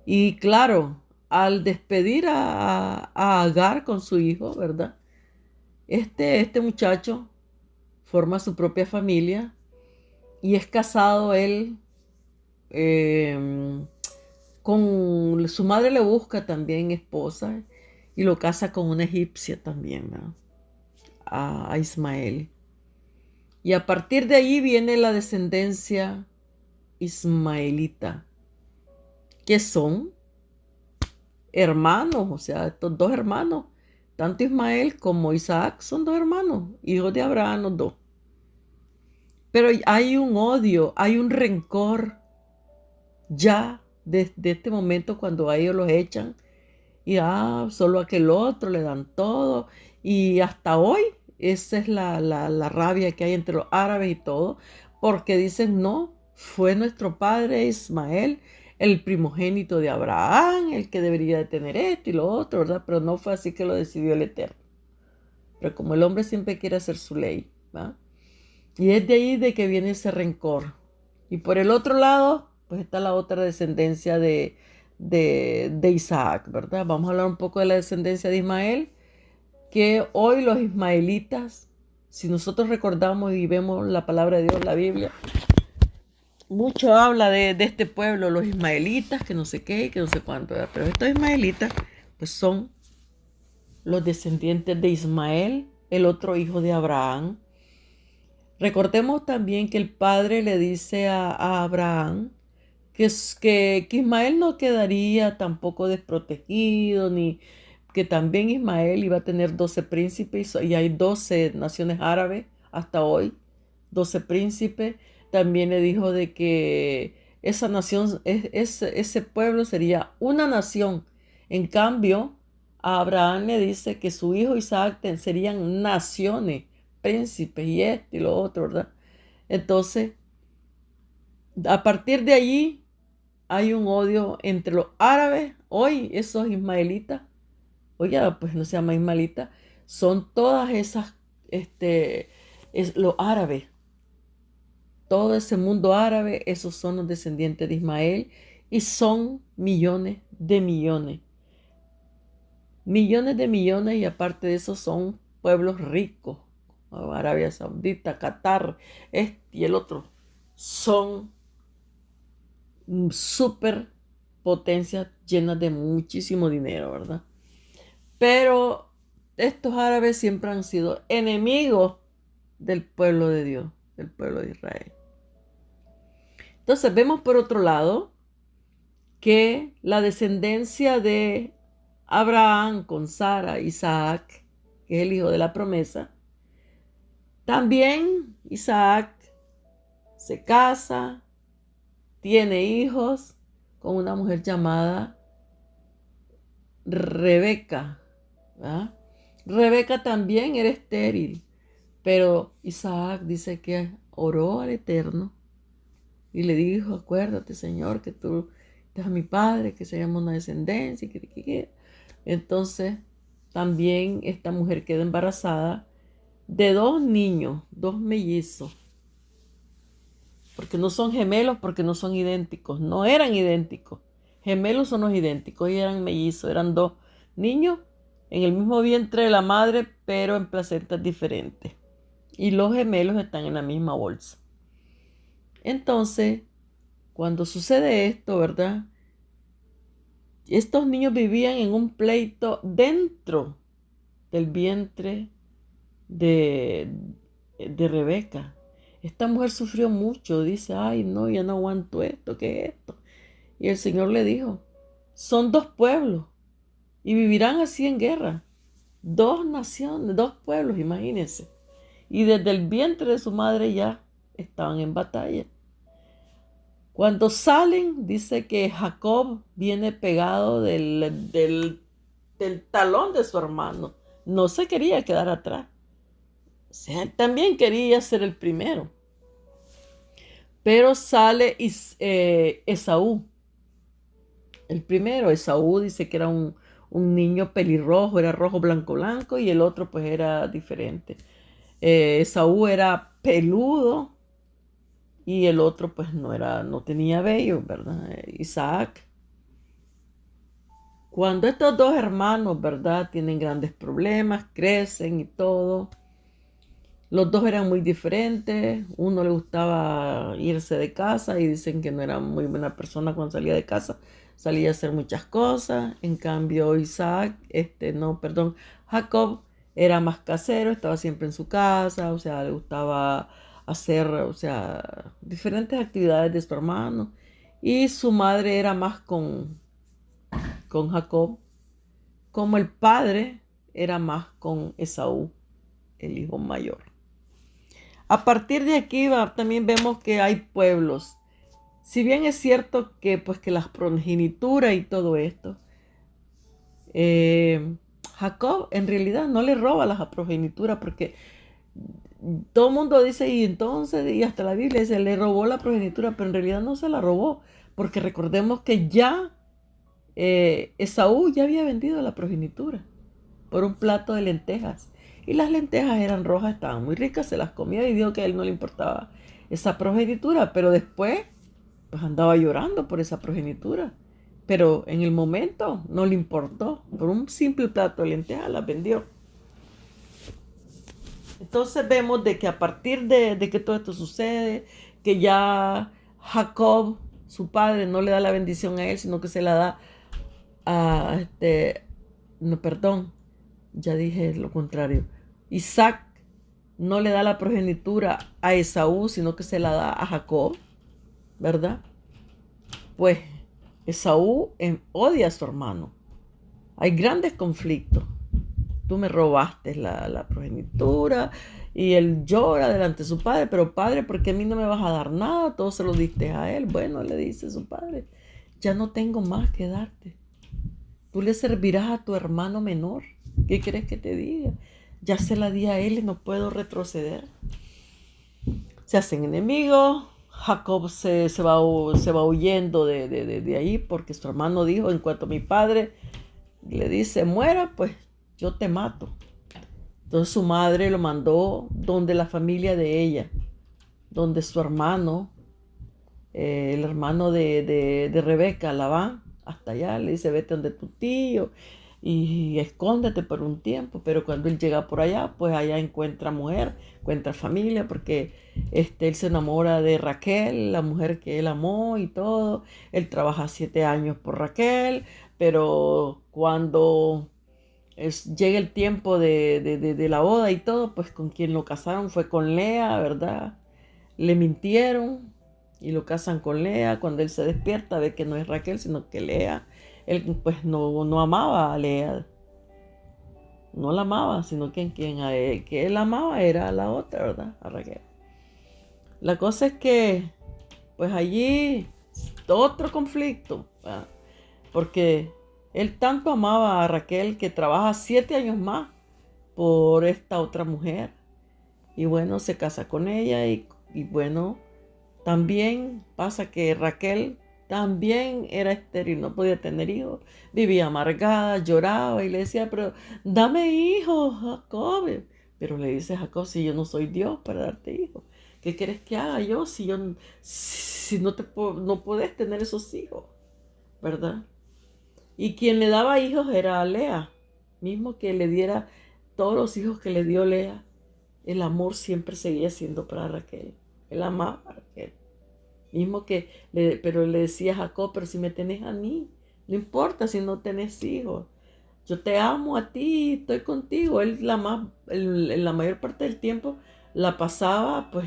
Y claro, al despedir a Agar con su hijo, ¿verdad? Este muchacho forma su propia familia y es casado él su madre le busca también esposa y lo casa con una egipcia también, ¿verdad? A Ismael. Y a partir de ahí viene la descendencia ismaelita, que son hermanos, o sea, estos dos hermanos, tanto Ismael como Isaac son dos hermanos, hijos de Abraham los dos. Pero hay un odio, hay un rencor ya desde este momento cuando a ellos los echan y solo a aquel otro le dan todo. Y hasta hoy esa es la rabia que hay entre los árabes y todo, porque dicen, no, fue nuestro padre Ismael, el primogénito de Abraham, el que debería de tener esto y lo otro, ¿verdad? Pero no fue así que lo decidió el Eterno. Pero como el hombre siempre quiere hacer su ley, ¿va? Y es de ahí de que viene ese rencor. Y por el otro lado, pues está la otra descendencia de Isaac, ¿verdad? Vamos a hablar un poco de la descendencia de Ismael, que hoy los ismaelitas, si nosotros recordamos y vemos la palabra de Dios, la Biblia, mucho habla de este pueblo, los ismaelitas, que no sé qué, que no sé cuánto, ¿verdad? Pero estos ismaelitas, pues son los descendientes de Ismael, el otro hijo de Abraham. Recordemos también que el padre le dice a Abraham que Ismael no quedaría tampoco desprotegido, ni que también Ismael iba a tener 12 príncipes, y hay 12 naciones árabes hasta hoy, 12 príncipes. También le dijo de que esa nación, ese pueblo sería una nación. En cambio, a Abraham le dice que su hijo Isaac serían naciones, príncipes y esto y lo otro, ¿verdad? Entonces, a partir de allí hay un odio entre los árabes. Hoy esos ismaelitas, hoy ya pues no se llama ismaelita, son todas esas, los árabes, todo ese mundo árabe, esos son los descendientes de Ismael y son millones de millones. Millones de millones, y aparte de eso son pueblos ricos. Arabia Saudita, Qatar, este y el otro. Son súper potencias llenas de muchísimo dinero, ¿verdad? Pero estos árabes siempre han sido enemigos del pueblo de Dios, del pueblo de Israel. Entonces vemos por otro lado que la descendencia de Abraham con Sara, Isaac, que es el hijo de la promesa, también Isaac se casa, tiene hijos con una mujer llamada Rebeca, ¿verdad? Rebeca también era estéril, pero Isaac dice que oró al Eterno y le dijo, acuérdate, Señor, que tú estás a mi padre, que seamos una descendencia. Entonces, también esta mujer queda embarazada de 2 niños, 2 mellizos, porque no son gemelos, porque no son idénticos, no eran idénticos. Gemelos son los idénticos y eran mellizos, eran 2 niños en el mismo vientre de la madre, pero en placentas diferentes. Y los gemelos están en la misma bolsa. Entonces, cuando sucede esto, ¿verdad? Estos niños vivían en un pleito dentro del vientre de Rebeca. Esta mujer sufrió mucho, dice, ay no, ya no aguanto esto, ¿qué es esto? Y el Señor le dijo, son 2 pueblos y vivirán así en guerra. 2 naciones, 2 pueblos, imagínense. Y desde el vientre de su madre ya estaban en batalla. Cuando salen, dice que Jacob viene pegado del talón de su hermano. No se quería quedar atrás. O sea, él también quería ser el primero. Pero sale Esaú. El primero, Esaú, dice que era un niño pelirrojo, era rojo, blanco, blanco, y el otro pues era diferente. Esaú era peludo y el otro pues no tenía vello, ¿verdad? Isaac. Cuando estos 2 hermanos, ¿verdad? Tienen grandes problemas, crecen y todo. Los 2 eran muy diferentes. Uno le gustaba irse de casa y dicen que no era muy buena persona cuando salía de casa. salía a hacer muchas cosas. En cambio, Jacob era más casero, estaba siempre en su casa, o sea, le gustaba hacer, o sea, diferentes actividades de su hermano. Y su madre era más con Jacob, como el padre era más con Esaú, el hijo mayor. A partir de aquí también vemos que hay pueblos. Si bien es cierto que, pues, que las progenituras y todo esto, Jacob en realidad no le roba las progenituras, porque todo el mundo dice, y entonces, y hasta la Biblia dice, le robó la progenitura, pero en realidad no se la robó, porque recordemos que ya Esaú ya había vendido la progenitura por un plato de lentejas. Y las lentejas eran rojas, estaban muy ricas, se las comía y dijo que a él no le importaba esa progenitura, pero después pues andaba llorando por esa progenitura. Pero en el momento no le importó, por un simple plato de lentejas las vendió. Entonces vemos de que a partir de que todo esto sucede, que ya Jacob, su padre, no le da la bendición a él, sino que se la da a no, perdón, ya dije lo contrario. Isaac no le da la progenitura a Esaú, sino que se la da a Jacob, ¿verdad? Pues Esaú odia a su hermano. Hay grandes conflictos. Tú me robaste la progenitura, y él llora delante de su padre, pero padre, ¿por qué a mí no me vas a dar nada? Todo se lo diste a él. Bueno, le dice su padre, ya no tengo más que darte. Tú le servirás a tu hermano menor. ¿Qué quieres que te diga? Ya se la di a él y no puedo retroceder. Se hacen enemigos. Jacob se va huyendo de ahí, porque su hermano dijo, en cuanto mi padre le dice, muera, pues yo te mato. Entonces su madre lo mandó donde la familia de ella, donde su hermano, el hermano de Rebeca, Labán, hasta allá, le dice, vete donde tu tío y escóndete por un tiempo. Pero cuando él llega por allá, pues allá encuentra mujer, encuentra familia, porque él se enamora de Raquel, la mujer que él amó y todo. Él trabaja 7 años por Raquel, pero cuando llega el tiempo de la boda y todo, pues con quien lo casaron fue con Lea, ¿verdad? Le mintieron y lo casan con Lea. Cuando él se despierta ve que no es Raquel, sino que Lea. Él pues no amaba a Lea, no la amaba, sino que que él amaba era a la otra, ¿verdad? A Raquel. La cosa es que pues allí otro conflicto, ¿verdad? Porque él tanto amaba a Raquel que trabaja 7 años más por esta otra mujer. Y bueno, se casa con ella y bueno, también pasa que Raquel también era estéril, no podía tener hijos. Vivía amargada, lloraba y le decía, pero dame hijos, Jacob. Pero le dice Jacob, si yo no soy Dios para darte hijos, ¿qué quieres que haga yo si no puedes tener esos hijos? ¿Verdad? Y quien le daba hijos era Lea, mismo que le diera todos los hijos que le dio Lea. El amor siempre seguía siendo para Raquel. Él amaba a Raquel. Mismo pero le decía a Jacob, pero si me tenés a mí, no importa si no tenés hijos. Yo te amo a ti, estoy contigo. Él en la mayor parte del tiempo la pasaba pues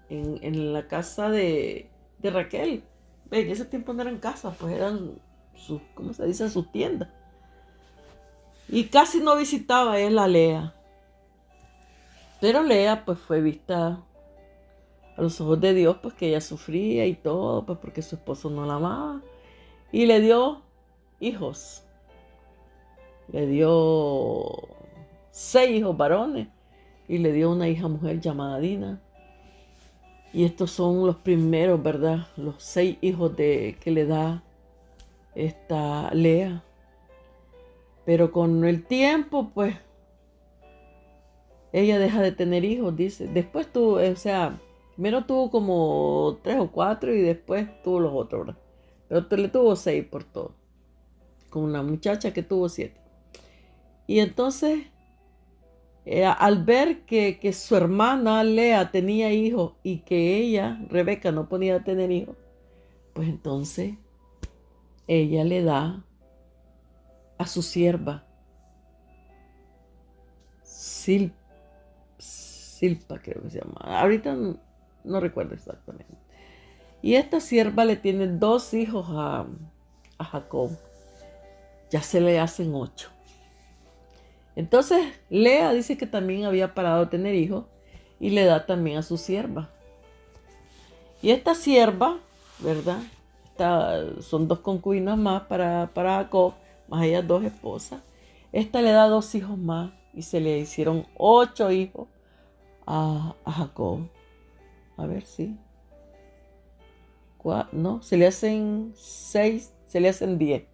en la casa de Raquel. En ese tiempo no eran casas, pues eran ¿cómo se dice? Sus tiendas. Y casi no visitaba él a Lea. Pero Lea pues fue vista a los ojos de Dios, pues que ella sufría y todo, pues porque su esposo no la amaba. Y le dio hijos. Le dio 6 hijos varones y le dio una hija mujer llamada Dina. Y estos son los primeros, ¿verdad? Los 6 hijos que le da esta Lea. Pero con el tiempo, pues, ella deja de tener hijos, dice. Después tuvo, o sea, primero tuvo como 3 o 4 y después tuvo los otros, ¿verdad? Pero le tuvo 6 por todo. Con una muchacha que tuvo 7. Y entonces, al ver que su hermana Lea tenía hijos y que ella, Rebeca, no podía tener hijos, pues entonces ella le da a su sierva, Silpa creo que se llama. Ahorita no recuerdo exactamente. Y esta sierva le tiene 2 hijos a Jacob. Ya se le hacen 8. Entonces Lea dice que también había parado de tener hijos y le da también a su sierva. Y esta sierva, ¿verdad? Son 2 concubinas más para Jacob, más ellas 2 esposas. Esta le da 2 hijos más y se le hicieron 8 hijos a Jacob. A ver si. No, se le hacen 6, se le hacen 10.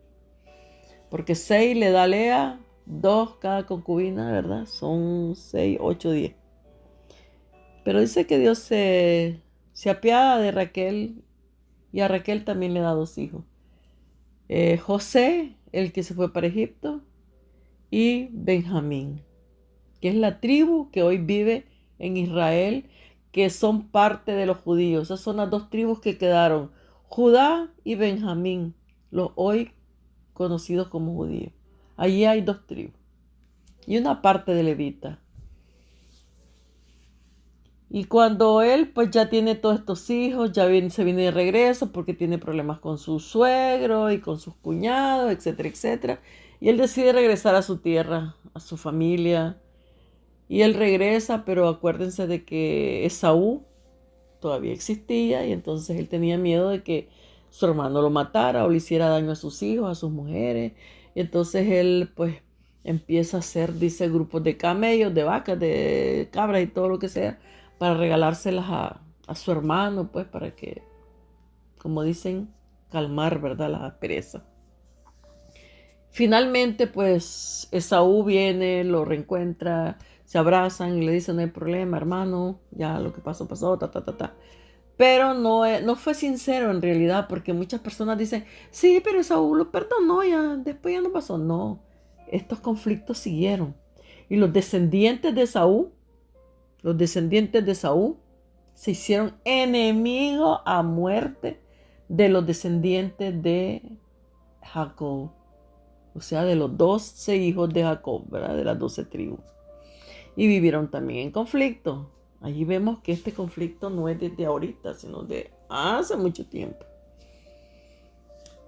Porque 6 le da Lea, 2 cada concubina, ¿verdad? Son 6, 8, 10. Pero dice que Dios se apiada de Raquel y a Raquel también le da 2 hijos. José, el que se fue para Egipto, y Benjamín, que es la tribu que hoy vive en Israel, que son parte de los judíos. Esas son las 2 tribus que quedaron, Judá y Benjamín, los hoy conocidos como judíos. Allí hay 2 tribus y una parte de levita. Y cuando él pues ya tiene todos estos hijos, se viene de regreso porque tiene problemas con su suegro y con sus cuñados, etcétera, etcétera. Y él decide regresar a su tierra, a su familia. Y él regresa, pero acuérdense de que Esaú todavía existía y entonces él tenía miedo de que su hermano lo matara o le hiciera daño a sus hijos, a sus mujeres. Y entonces él pues empieza a hacer, dice, grupos de camellos, de vacas, de cabras y todo lo que sea, para regalárselas a su hermano, pues para que, como dicen, calmar, ¿verdad?, la aspereza. Finalmente, pues Esaú viene, lo reencuentra, se abrazan y le dicen: no hay problema, hermano, ya lo que pasó, pasó, ta, ta, ta, ta. Pero no fue sincero en realidad, porque muchas personas dicen: sí, pero Esaú lo perdonó, ya, después ya no pasó. No, estos conflictos siguieron. Y los descendientes de Esaú se hicieron enemigos a muerte de los descendientes de Jacob. O sea, de los 12 hijos de Jacob, ¿verdad? De las 12 tribus. Y vivieron también en conflicto. Allí vemos que este conflicto no es desde ahorita, sino de hace mucho tiempo.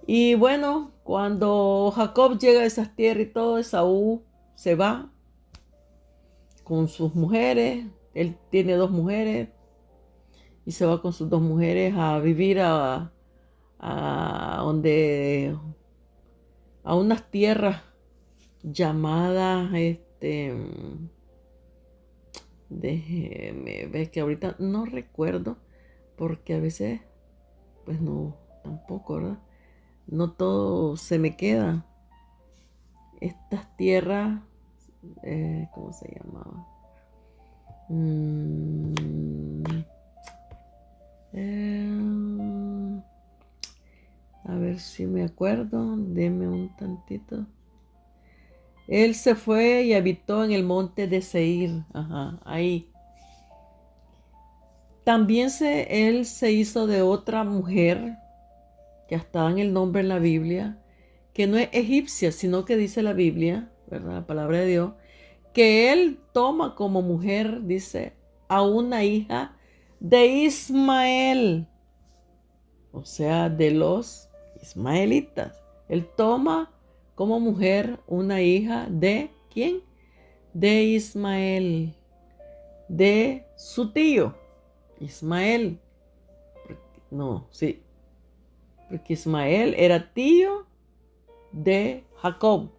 Y bueno, cuando Jacob llega a esas tierras y todo, Esaú se va con sus mujeres. Él tiene 2 mujeres y se va con sus 2 mujeres a vivir a unas tierras llamadas, déjeme ver, que ahorita no recuerdo, porque a veces, pues no, tampoco, ¿verdad? No todo se me queda. Estas tierras, ¿cómo se llamaba? A ver si me acuerdo, deme un tantito. Él se fue y habitó en el monte de Seir, ahí. También él se hizo de otra mujer, que está en el nombre en la Biblia, que no es egipcia, sino que dice la Biblia, ¿verdad?, la palabra de Dios, que él toma como mujer, dice, a una hija de Ismael, o sea, de los ismaelitas. Él toma como mujer una hija de ¿quién? De Ismael, de su tío, Ismael. No, sí, porque Ismael era tío de Jacob,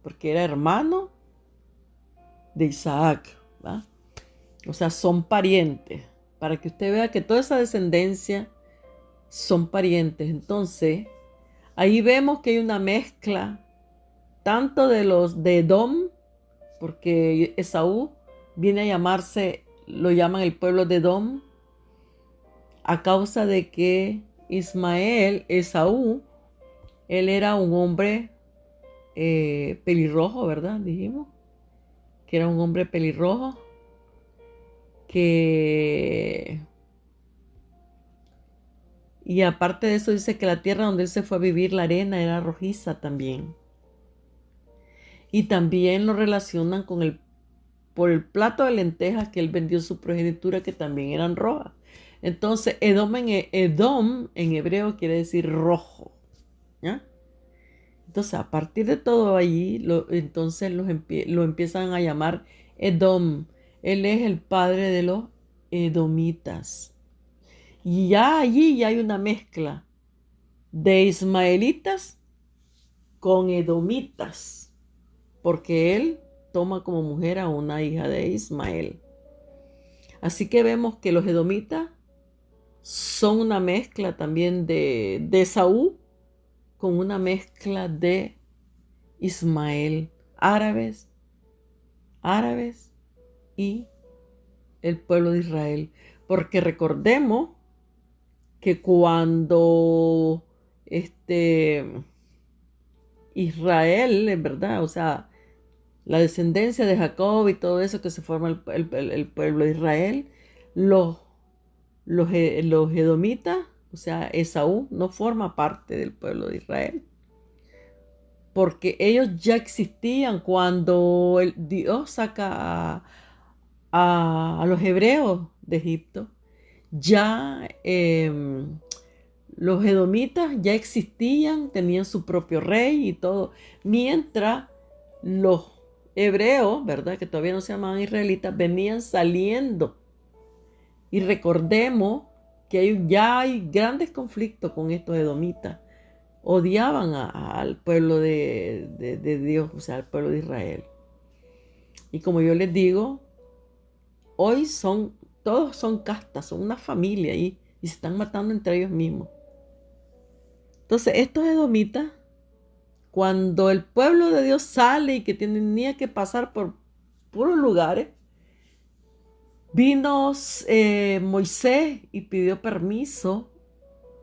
porque era hermano de Isaac, ¿va? O sea, son parientes, para que usted vea que toda esa descendencia son parientes. Entonces, ahí vemos que hay una mezcla tanto de los de Edom, porque Esaú viene a llamarse, lo llaman el pueblo de Edom, a causa de que Esaú, él era un hombre pelirrojo, ¿verdad? Dijimos que era un hombre pelirrojo Y aparte de eso dice que la tierra donde él se fue a vivir, la arena era rojiza también. Y también lo relacionan con por el plato de lentejas que él vendió su progenitura, que también eran rojas. Entonces, Edom en hebreo quiere decir rojo. ¿Ya? Entonces, a partir de todo allí, entonces lo empiezan a llamar Edom. Él es el padre de los edomitas. Y ya allí ya hay una mezcla de ismaelitas con edomitas, porque él toma como mujer a una hija de Ismael. Así que vemos que los edomitas son una mezcla también de Esaú con una mezcla de Ismael, árabes y el pueblo de Israel. Porque recordemos que cuando Israel, en verdad, o sea, la descendencia de Jacob y todo eso que se forma el pueblo de Israel, los edomitas, o sea, Esaú no forma parte del pueblo de Israel, porque ellos ya existían cuando Dios saca a los hebreos de Egipto. Ya los edomitas ya existían, tenían su propio rey y todo, mientras los hebreos, ¿verdad? Que todavía no se llamaban israelitas, venían saliendo. Y recordemos que ya hay grandes conflictos con estos edomitas. Odiaban al pueblo de Dios, o sea, al pueblo de Israel. Y como yo les digo, hoy todos son castas, son una familia y se están matando entre ellos mismos. Entonces, estos edomitas, cuando el pueblo de Dios sale y que tenía que pasar por puros lugares, vino Moisés y pidió permiso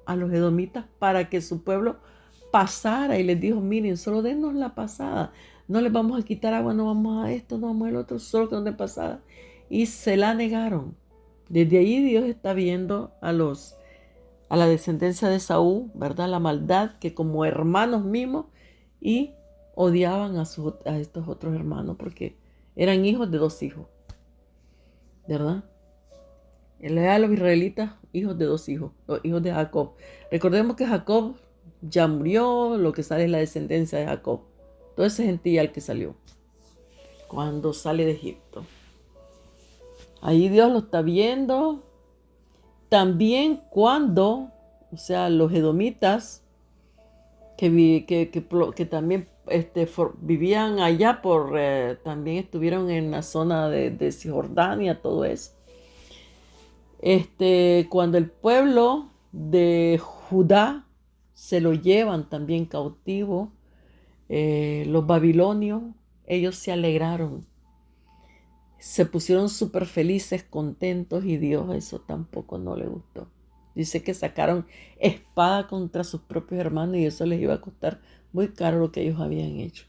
a los edomitas para que su pueblo pasara y les dijo, miren, solo denos la pasada, no les vamos a quitar agua, no vamos a esto, no vamos al otro, solo que den pasada. Y se la negaron. Desde ahí Dios está viendo a la descendencia de Saúl, ¿verdad? La maldad que como hermanos mismos y odiaban a estos otros hermanos porque eran hijos de dos hijos, ¿verdad? En la edad de los israelitas, hijos de dos hijos, los hijos de Jacob. Recordemos que Jacob ya murió, lo que sale es la descendencia de Jacob. Todo ese gentil que salió cuando sale de Egipto. Ahí Dios lo está viendo. También cuando, o sea, los edomitas que también vivían allá también estuvieron en la zona de Cisjordania, todo eso. Cuando el pueblo de Judá se lo llevan también cautivo, los babilonios, ellos se alegraron, se pusieron súper felices, contentos, y Dios eso tampoco no le gustó. Dice que sacaron espada contra sus propios hermanos y eso les iba a costar muy caro lo que ellos habían hecho.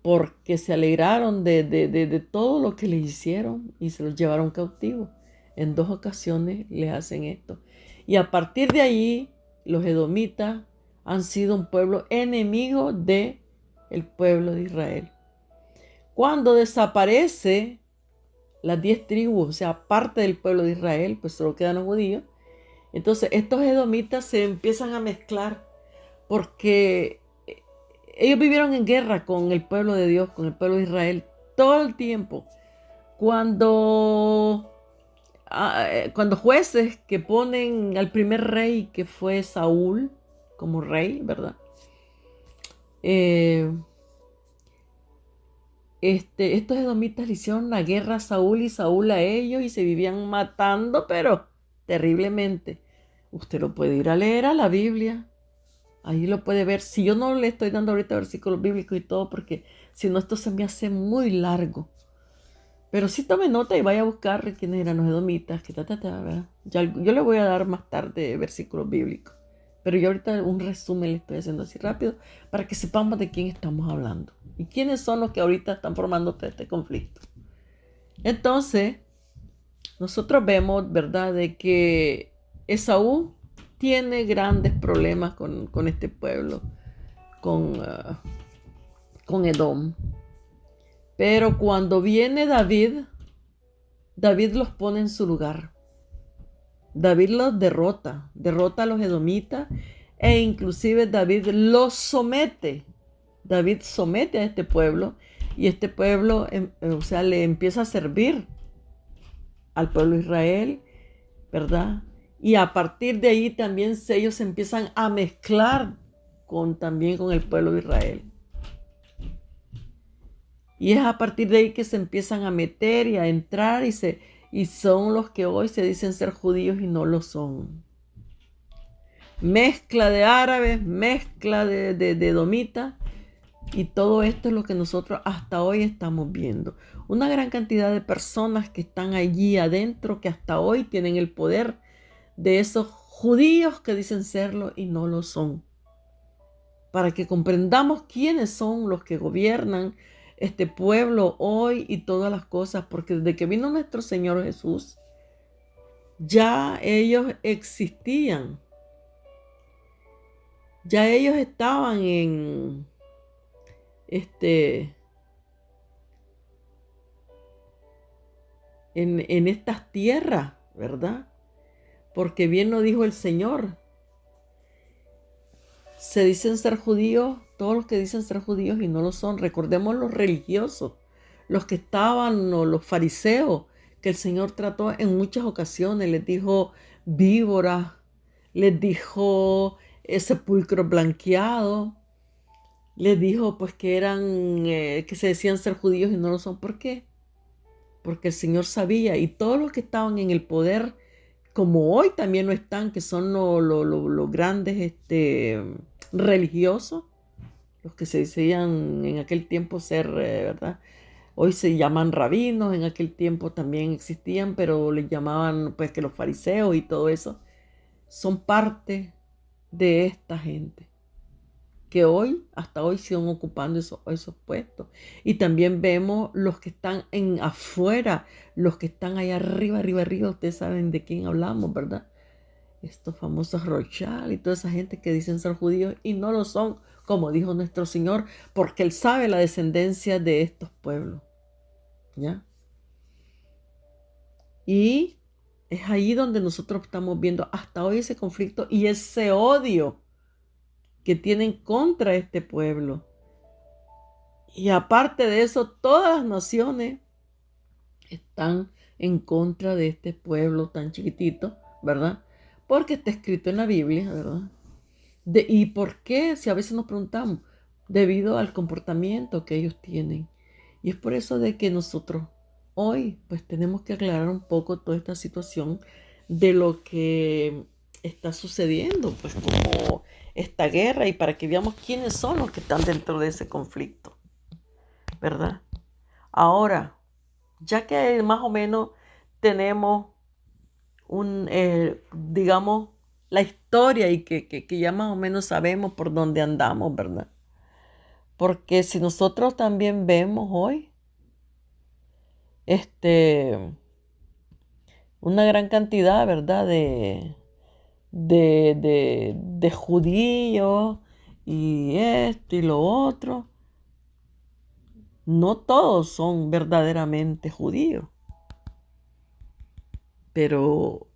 Porque se alegraron de todo lo que les hicieron y se los llevaron cautivos. En 2 ocasiones les hacen esto. Y a partir de ahí, los edomitas han sido un pueblo enemigo del pueblo de Israel. Cuando desaparece las 10 tribus, o sea, parte del pueblo de Israel, pues solo quedan los judíos. Entonces estos edomitas se empiezan a mezclar porque ellos vivieron en guerra con el pueblo de Dios, con el pueblo de Israel, todo el tiempo. Cuando jueces que ponen al primer rey, que fue Saúl, como rey, ¿verdad? Estos edomitas le hicieron la guerra a Saúl y Saúl a ellos y se vivían matando, pero terriblemente. Usted lo puede ir a leer a la Biblia. Ahí lo puede ver. Si yo no le estoy dando ahorita versículos bíblicos y todo, porque si no esto se me hace muy largo. Pero sí tome nota y vaya a buscar quiénes eran los edomitas, ¿verdad? Yo le voy a dar más tarde versículos bíblicos. Pero yo ahorita un resumen le estoy haciendo así rápido para que sepamos de quién estamos hablando. Y quiénes son los que ahorita están formando todo este conflicto. Entonces, nosotros vemos, ¿verdad?, de que Esaú tiene grandes problemas con este pueblo, con Edom. Pero cuando viene David, David los pone en su lugar. David los derrota a los edomitas e inclusive David los somete. David somete a este pueblo y este pueblo, le empieza a servir al pueblo de Israel, ¿verdad? Y a partir de ahí también ellos se empiezan a mezclar también con el pueblo de Israel. Y es a partir de ahí que se empiezan a meter y a entrar y son los que hoy se dicen ser judíos y no lo son. Mezcla de árabes, mezcla de edomitas, y todo esto es lo que nosotros hasta hoy estamos viendo. Una gran cantidad de personas que están allí adentro que hasta hoy tienen el poder de esos judíos que dicen serlo y no lo son. Para que comprendamos quiénes son los que gobiernan este pueblo hoy y todas las cosas, porque desde que vino nuestro Señor Jesús, ya ellos existían. Ya ellos estaban en estas tierras, ¿verdad? Porque bien lo dijo el Señor. Se dicen ser judíos, todos los que dicen ser judíos y no lo son. Recordemos los religiosos, los que estaban, o los fariseos, que el Señor trató en muchas ocasiones. Les dijo víboras, les dijo sepulcro blanqueado, les dijo pues que eran, que se decían ser judíos y no lo son. ¿Por qué? Porque el Señor sabía, y todos los que estaban en el poder, como hoy también no están, que son los grandes religiosos, los que se decían en aquel tiempo ser, ¿verdad? Hoy se llaman rabinos, en aquel tiempo también existían, pero les llamaban pues que los fariseos y todo eso, son parte de esta gente que hasta hoy siguen ocupando esos puestos. Y también vemos los que están afuera, los que están allá arriba, ustedes saben de quién hablamos, ¿verdad? Estos famosos Rothschild y toda esa gente que dicen ser judíos y no lo son, como dijo nuestro Señor, porque Él sabe la descendencia de estos pueblos, ¿ya? Y es ahí donde nosotros estamos viendo hasta hoy ese conflicto y ese odio que tienen contra este pueblo. Y aparte de eso, todas las naciones están en contra de este pueblo tan chiquitito, ¿verdad? Porque está escrito en la Biblia, ¿verdad? ¿Y por qué? Si a veces nos preguntamos, debido al comportamiento que ellos tienen. Y es por eso de que nosotros hoy pues tenemos que aclarar un poco toda esta situación de lo que está sucediendo, pues como esta guerra, y para que veamos quiénes son los que están dentro de ese conflicto, ¿verdad? Ahora, ya que más o menos tenemos digamos, la historia y que ya más o menos sabemos por dónde andamos, ¿verdad? Porque si nosotros también vemos hoy, una gran cantidad, ¿verdad? De judíos y esto y lo otro. No todos son verdaderamente judíos. Pero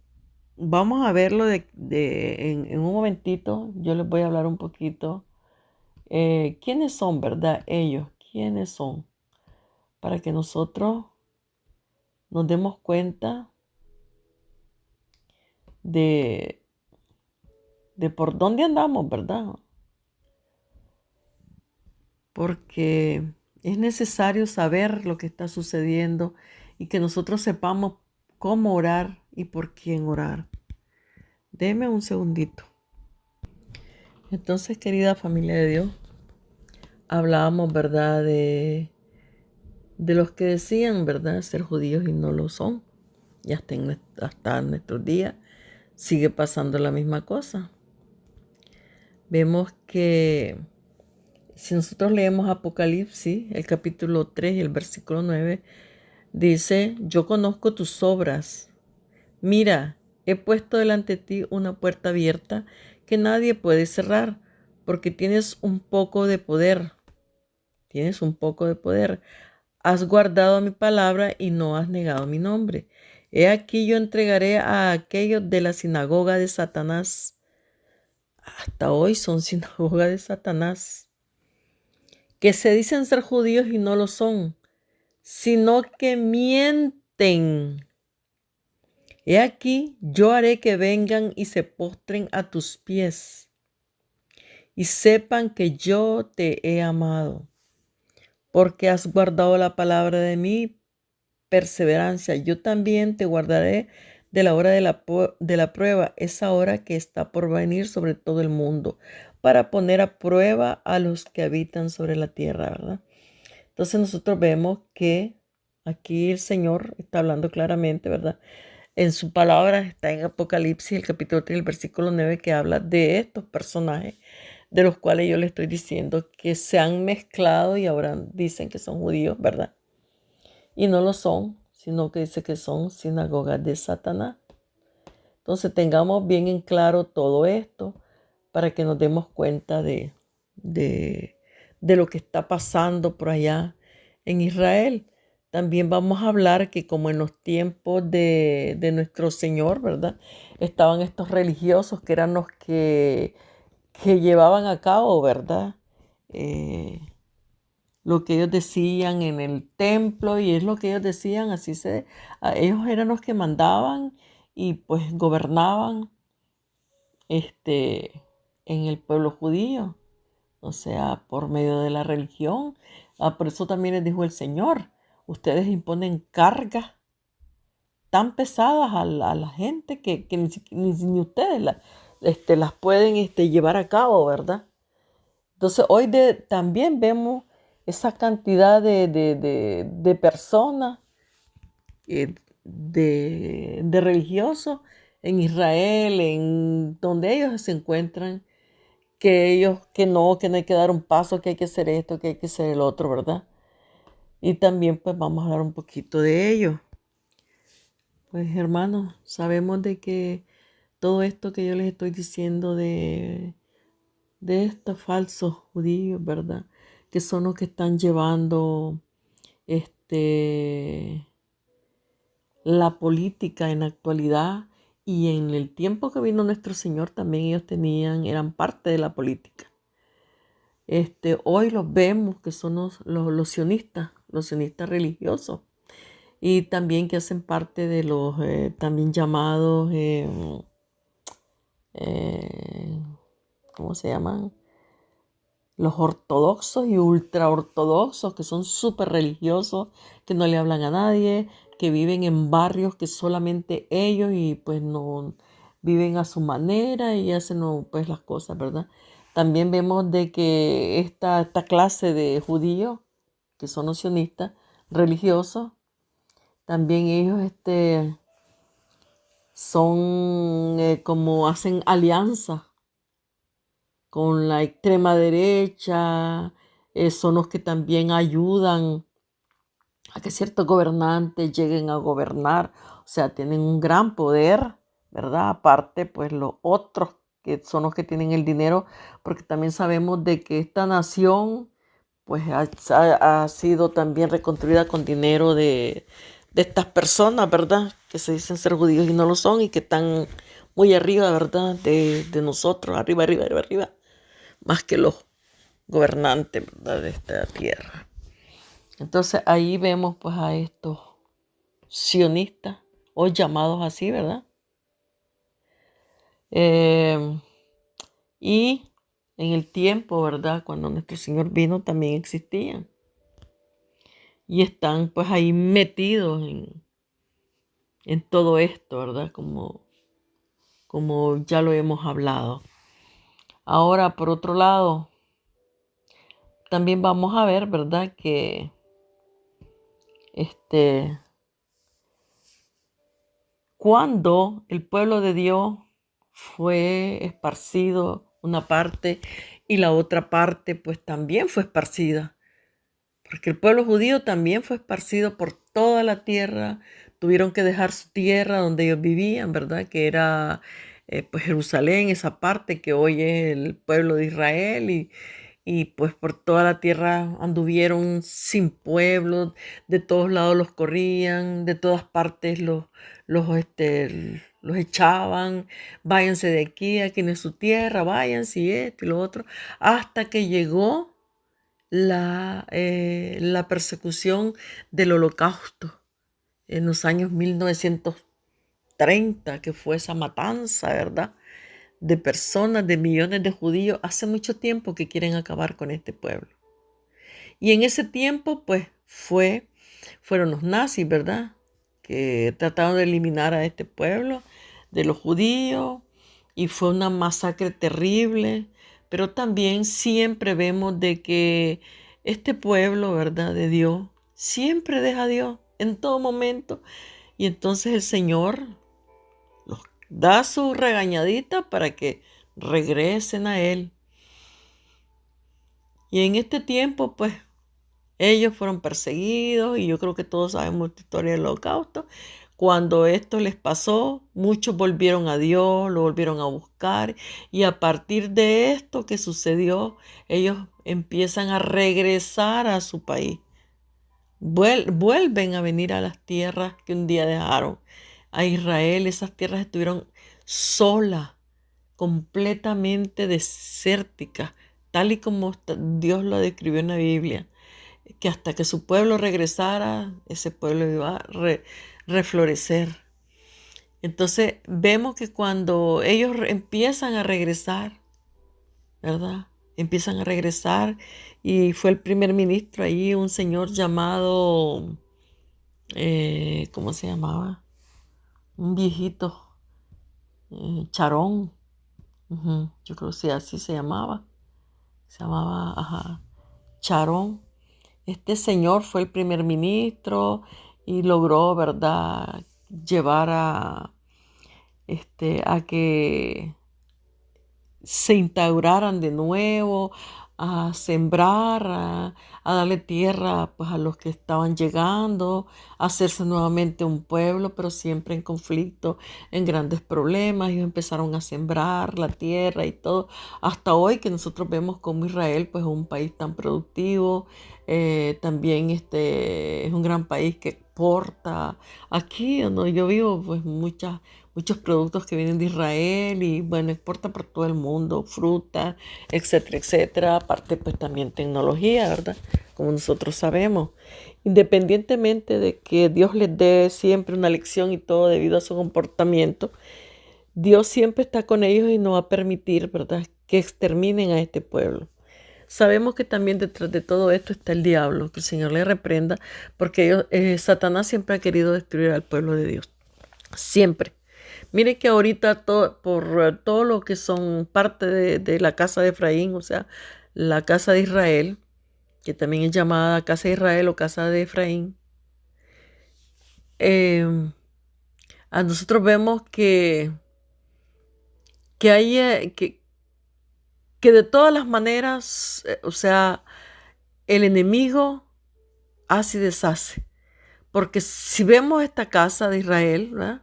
vamos a verlo en un momentito. Yo les voy a hablar un poquito. ¿Quiénes son, verdad? Ellos, ¿quiénes son? Para que nosotros nos demos cuenta de por dónde andamos, ¿verdad? Porque es necesario saber lo que está sucediendo y que nosotros sepamos cómo orar y por quién orar. Deme un segundito. Entonces, querida familia de Dios, hablábamos, ¿verdad? De los que decían, ¿verdad? Ser judíos y no lo son. Y hasta nuestros días sigue pasando la misma cosa. Vemos que si nosotros leemos Apocalipsis, el capítulo 3 y el versículo 9, dice: yo conozco tus obras. Mira, he puesto delante de ti una puerta abierta que nadie puede cerrar, porque tienes un poco de poder. Tienes un poco de poder. Has guardado mi palabra y no has negado mi nombre. He aquí yo entregaré a aquellos de la sinagoga de Satanás. Hasta hoy son sinagoga de Satanás, que se dicen ser judíos y no lo son, sino que mienten. He aquí, yo haré que vengan y se postren a tus pies y sepan que yo te he amado, porque has guardado la palabra de mi perseverancia. Yo también te guardaré de la hora de la prueba, esa hora que está por venir sobre todo el mundo, para poner a prueba a los que habitan sobre la tierra, ¿verdad? Entonces nosotros vemos que aquí el Señor está hablando claramente, ¿verdad? En su palabra está en Apocalipsis, el capítulo 3, el versículo 9, que habla de estos personajes de los cuales yo le estoy diciendo que se han mezclado y ahora dicen que son judíos, ¿verdad? Y no lo son, sino que dice que son sinagogas de Satanás. Entonces tengamos bien en claro todo esto para que nos demos cuenta de lo que está pasando por allá en Israel. También vamos a hablar que como en los tiempos de nuestro Señor, ¿verdad? Estaban estos religiosos que eran los que llevaban a cabo, ¿verdad? Lo que ellos decían en el templo y es lo que ellos decían, ellos eran los que mandaban y pues gobernaban en el pueblo judío, o sea, por medio de la religión. Por eso también les dijo el Señor, ustedes imponen cargas tan pesadas a la gente que ni ustedes las pueden llevar a cabo, ¿verdad? Entonces hoy también vemos esa cantidad de personas, de religiosos en Israel, en donde ellos se encuentran, que no hay que dar un paso, que hay que hacer esto, que hay que hacer el otro, ¿verdad? Y también pues vamos a hablar un poquito de ello. Pues hermanos, sabemos de que todo esto que yo les estoy diciendo de estos falsos judíos, ¿verdad? Que son los que están llevando la política en la actualidad y en el tiempo que vino nuestro Señor también ellos eran parte de la política. Hoy los vemos que son los sionistas religiosos y también que hacen parte de los también llamados, ¿cómo se llaman? Los ortodoxos y ultraortodoxos, que son súper religiosos, que no le hablan a nadie, que viven en barrios que solamente ellos y pues no viven a su manera y hacen pues las cosas, ¿verdad? También vemos de que esta clase de judíos, que son los sionistas religiosos, también ellos son como hacen alianza con la extrema derecha, son los que también ayudan a que ciertos gobernantes lleguen a gobernar, o sea, tienen un gran poder, ¿verdad? Aparte, pues los otros que son los que tienen el dinero, porque también sabemos de que esta nación, pues ha sido también reconstruida con dinero de estas personas, ¿verdad? Que se dicen ser judíos y no lo son y que están muy arriba, ¿verdad? De nosotros, arriba, arriba, arriba, arriba, más que los gobernantes, ¿verdad? De esta tierra. Entonces ahí vemos pues a estos sionistas, o llamados así, ¿verdad? Y en el tiempo, ¿verdad? Cuando nuestro Señor vino también existían. Y están pues ahí metidos en todo esto, ¿verdad? Como ya lo hemos hablado. Ahora, por otro lado, también vamos a ver, ¿verdad? Que cuando el pueblo de Dios fue esparcido una parte y la otra parte pues también fue esparcida, porque el pueblo judío también fue esparcido por toda la tierra tuvieron que dejar su tierra donde ellos vivían, ¿verdad? Que era pues Jerusalén, esa parte que hoy es el pueblo de Israel y pues por toda la tierra anduvieron sin pueblo, de todos lados los corrían, de todas partes los echaban, váyanse de aquí no es su tierra, váyanse y esto y lo otro, hasta que llegó la persecución del Holocausto en los años 1930, que fue esa matanza, ¿verdad? De personas, de millones de judíos, hace mucho tiempo que quieren acabar con este pueblo. Y en ese tiempo, pues, fueron los nazis, ¿verdad? Que trataron de eliminar a este pueblo de los judíos y fue una masacre terrible, pero también siempre vemos de que este pueblo, ¿verdad? De Dios, siempre deja a Dios en todo momento y entonces el Señor los da su regañadita para que regresen a Él. Y en este tiempo, pues, ellos fueron perseguidos y yo creo que todos sabemos la historia del Holocausto. Cuando esto les pasó, muchos volvieron a Dios, lo volvieron a buscar y a partir de esto que sucedió, ellos empiezan a regresar a su país. Vuelven a venir a las tierras que un día dejaron a Israel. Esas tierras estuvieron solas, completamente desérticas, tal y como Dios lo describió en la Biblia, que hasta que su pueblo regresara, ese pueblo iba a reflorecer. Entonces vemos que cuando ellos empiezan a regresar, ¿verdad? Empiezan a regresar y fue el primer ministro ahí, un señor llamado, ¿cómo se llamaba? Un viejito, Charón. Yo creo que sí, así se llamaba. Se llamaba, ajá, Charón. Este señor fue el primer ministro y logró, ¿verdad?, llevar a que se instauraran de nuevo, a sembrar, a darle tierra pues, a los que estaban llegando, a hacerse nuevamente un pueblo, pero siempre en conflicto, en grandes problemas. Ellos empezaron a sembrar la tierra y todo, hasta hoy que nosotros vemos como Israel pues, es un país tan productivo, también es un gran país que exporta. Aquí donde yo vivo, pues muchos productos que vienen de Israel y bueno, exporta por todo el mundo, fruta, etcétera, etcétera. Aparte, pues también tecnología, ¿verdad? Como nosotros sabemos. Independientemente de que Dios les dé siempre una lección y todo debido a su comportamiento, Dios siempre está con ellos y no va a permitir, ¿verdad?, que exterminen a este pueblo. Sabemos que también detrás de todo esto está el diablo, que el Señor le reprenda, porque Satanás siempre ha querido destruir al pueblo de Dios. Siempre. Mire que ahorita por todo lo que son parte de la casa de Efraín, o sea, la casa de Israel, que también es llamada casa de Israel o casa de Efraín, a nosotros vemos que hay que de todas las maneras, o sea, el enemigo hace y deshace. Porque si vemos esta casa de Israel, ¿verdad?,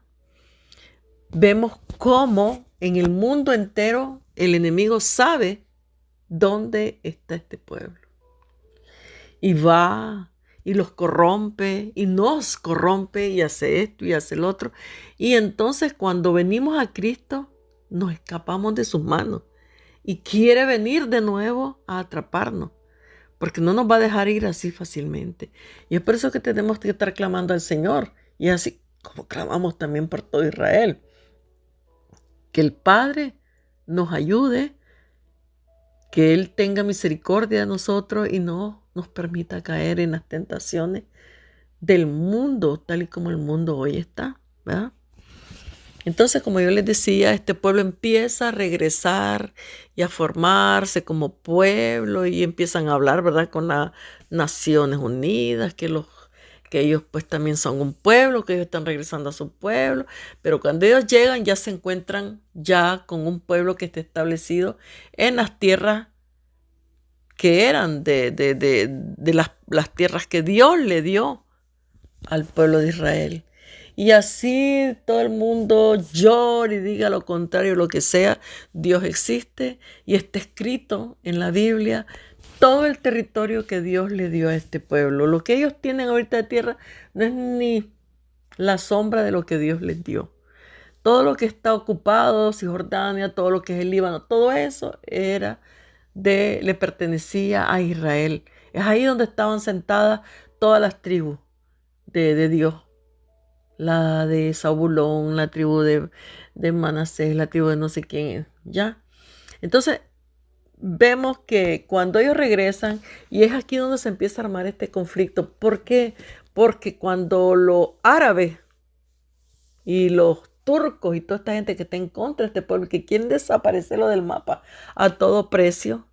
vemos cómo en el mundo entero el enemigo sabe dónde está este pueblo. Y va y los corrompe y nos corrompe y hace esto y hace el otro. Y entonces cuando venimos a Cristo nos escapamos de sus manos y quiere venir de nuevo a atraparnos, porque no nos va a dejar ir así fácilmente. Y es por eso que tenemos que estar clamando al Señor, y así como clamamos también por todo Israel. Que el Padre nos ayude, que Él tenga misericordia de nosotros y no nos permita caer en las tentaciones del mundo, tal y como el mundo hoy está, ¿verdad? Entonces, como yo les decía, este pueblo empieza a regresar y a formarse como pueblo y empiezan a hablar, ¿verdad?, con las Naciones Unidas, que ellos pues también son un pueblo, que ellos están regresando a su pueblo, pero cuando ellos llegan ya se encuentran ya con un pueblo que está establecido en las tierras que eran de las tierras que Dios le dio al pueblo de Israel. Y así todo el mundo llore y diga lo contrario, lo que sea, Dios existe y está escrito en la Biblia todo el territorio que Dios le dio a este pueblo. Lo que ellos tienen ahorita de tierra no es ni la sombra de lo que Dios les dio. Todo lo que está ocupado, Cisjordania, todo lo que es el Líbano, todo eso le pertenecía a Israel. Es ahí donde estaban sentadas todas las tribus de Dios. La de Zabulón, la tribu de Manasés, la tribu de no sé quién, ¿ya? Entonces, vemos que cuando ellos regresan, y es aquí donde se empieza a armar este conflicto. ¿Por qué? Porque cuando los árabes y los turcos y toda esta gente que está en contra de este pueblo, que quieren desaparecerlo del mapa a todo precio,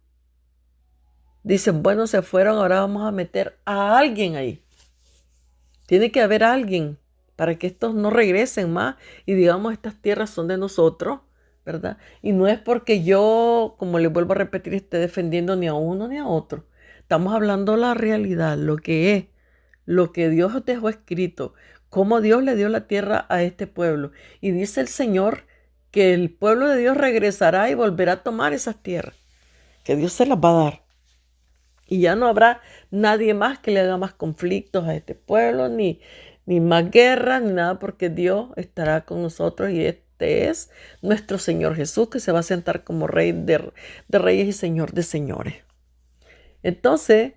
dicen, bueno, se fueron, ahora vamos a meter a alguien ahí. Tiene que haber alguien para que estos no regresen más y digamos, estas tierras son de nosotros, ¿verdad? Y no es porque yo, como les vuelvo a repetir, esté defendiendo ni a uno ni a otro. Estamos hablando la realidad, lo que es, lo que Dios dejó escrito, cómo Dios le dio la tierra a este pueblo. Y dice el Señor que el pueblo de Dios regresará y volverá a tomar esas tierras, que Dios se las va a dar. Y ya no habrá nadie más que le haga más conflictos a este pueblo, ni más guerra, ni nada, porque Dios estará con nosotros y este es nuestro Señor Jesús, que se va a sentar como Rey de reyes y Señor de señores. Entonces,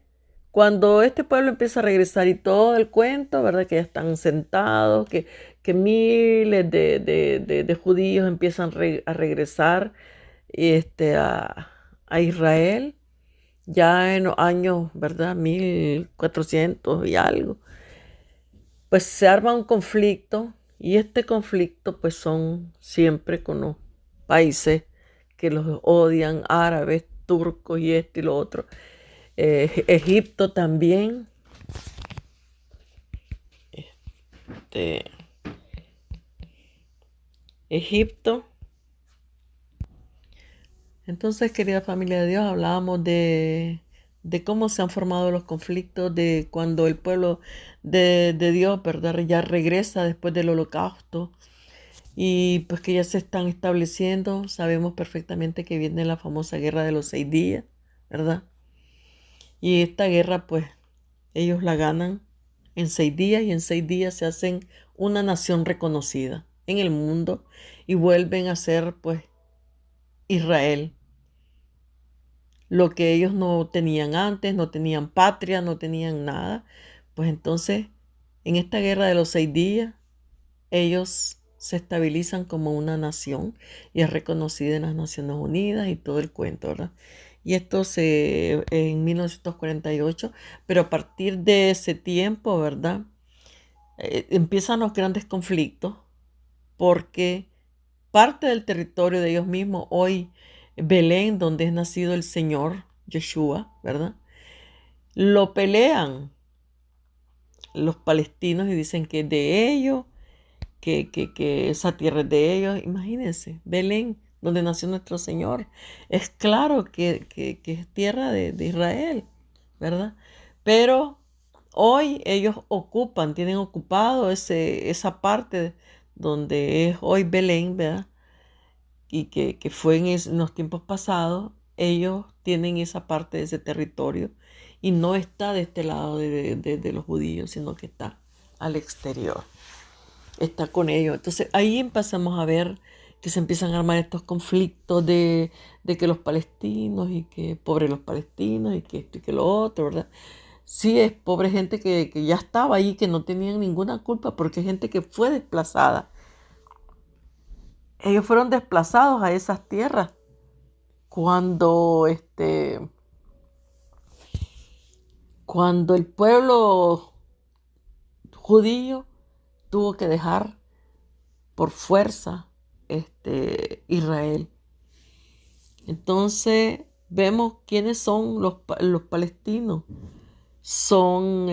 cuando este pueblo empieza a regresar y todo el cuento, ¿verdad? Que ya están sentados, que miles de judíos empiezan a regresar a Israel ya en los años, ¿verdad? 1400 y algo, pues se arma un conflicto y este conflicto pues son siempre con los países que los odian, árabes, turcos y esto y lo otro. Egipto también. Este, Egipto. Entonces, querida familia de Dios, hablábamos de cómo se han formado los conflictos, de cuando el pueblo de Dios, ¿verdad? Ya regresa después del holocausto y pues que ya se están estableciendo. Sabemos perfectamente que viene la famosa guerra de los 6 días, ¿verdad? Y esta guerra, pues, ellos la ganan en 6 días y en 6 días se hacen una nación reconocida en el mundo y vuelven a ser, pues, Israel. Lo que ellos no tenían antes, no tenían patria, no tenían nada. Pues entonces, en esta guerra de los 6 días, ellos se estabilizan como una nación y es reconocida en las Naciones Unidas y todo el cuento, ¿verdad? Y esto en 1948, pero a partir de ese tiempo, ¿verdad? Empiezan los grandes conflictos porque parte del territorio de ellos mismos, hoy Belén, donde es nacido el Señor, Yeshua, ¿verdad? Lo pelean los palestinos y dicen que es de ellos, que esa tierra es de ellos. Imagínense, Belén, donde nació nuestro Señor. Es claro que es tierra de Israel, ¿verdad? Pero hoy ellos tienen ocupado esa parte donde es hoy Belén, ¿verdad? Y que fue en los tiempos pasados, ellos tienen esa parte de ese territorio y no está de este lado de los judíos, sino que está al exterior, está con ellos. Entonces ahí empezamos a ver que se empiezan a armar estos conflictos de que los palestinos y que pobres los palestinos y que esto y que lo otro, ¿verdad? Sí, es pobre gente que ya estaba ahí, que no tenían ninguna culpa porque es gente que fue desplazada. Ellos fueron desplazados a esas tierras cuando cuando el pueblo judío tuvo que dejar por fuerza Israel. Entonces vemos quiénes son los palestinos. Son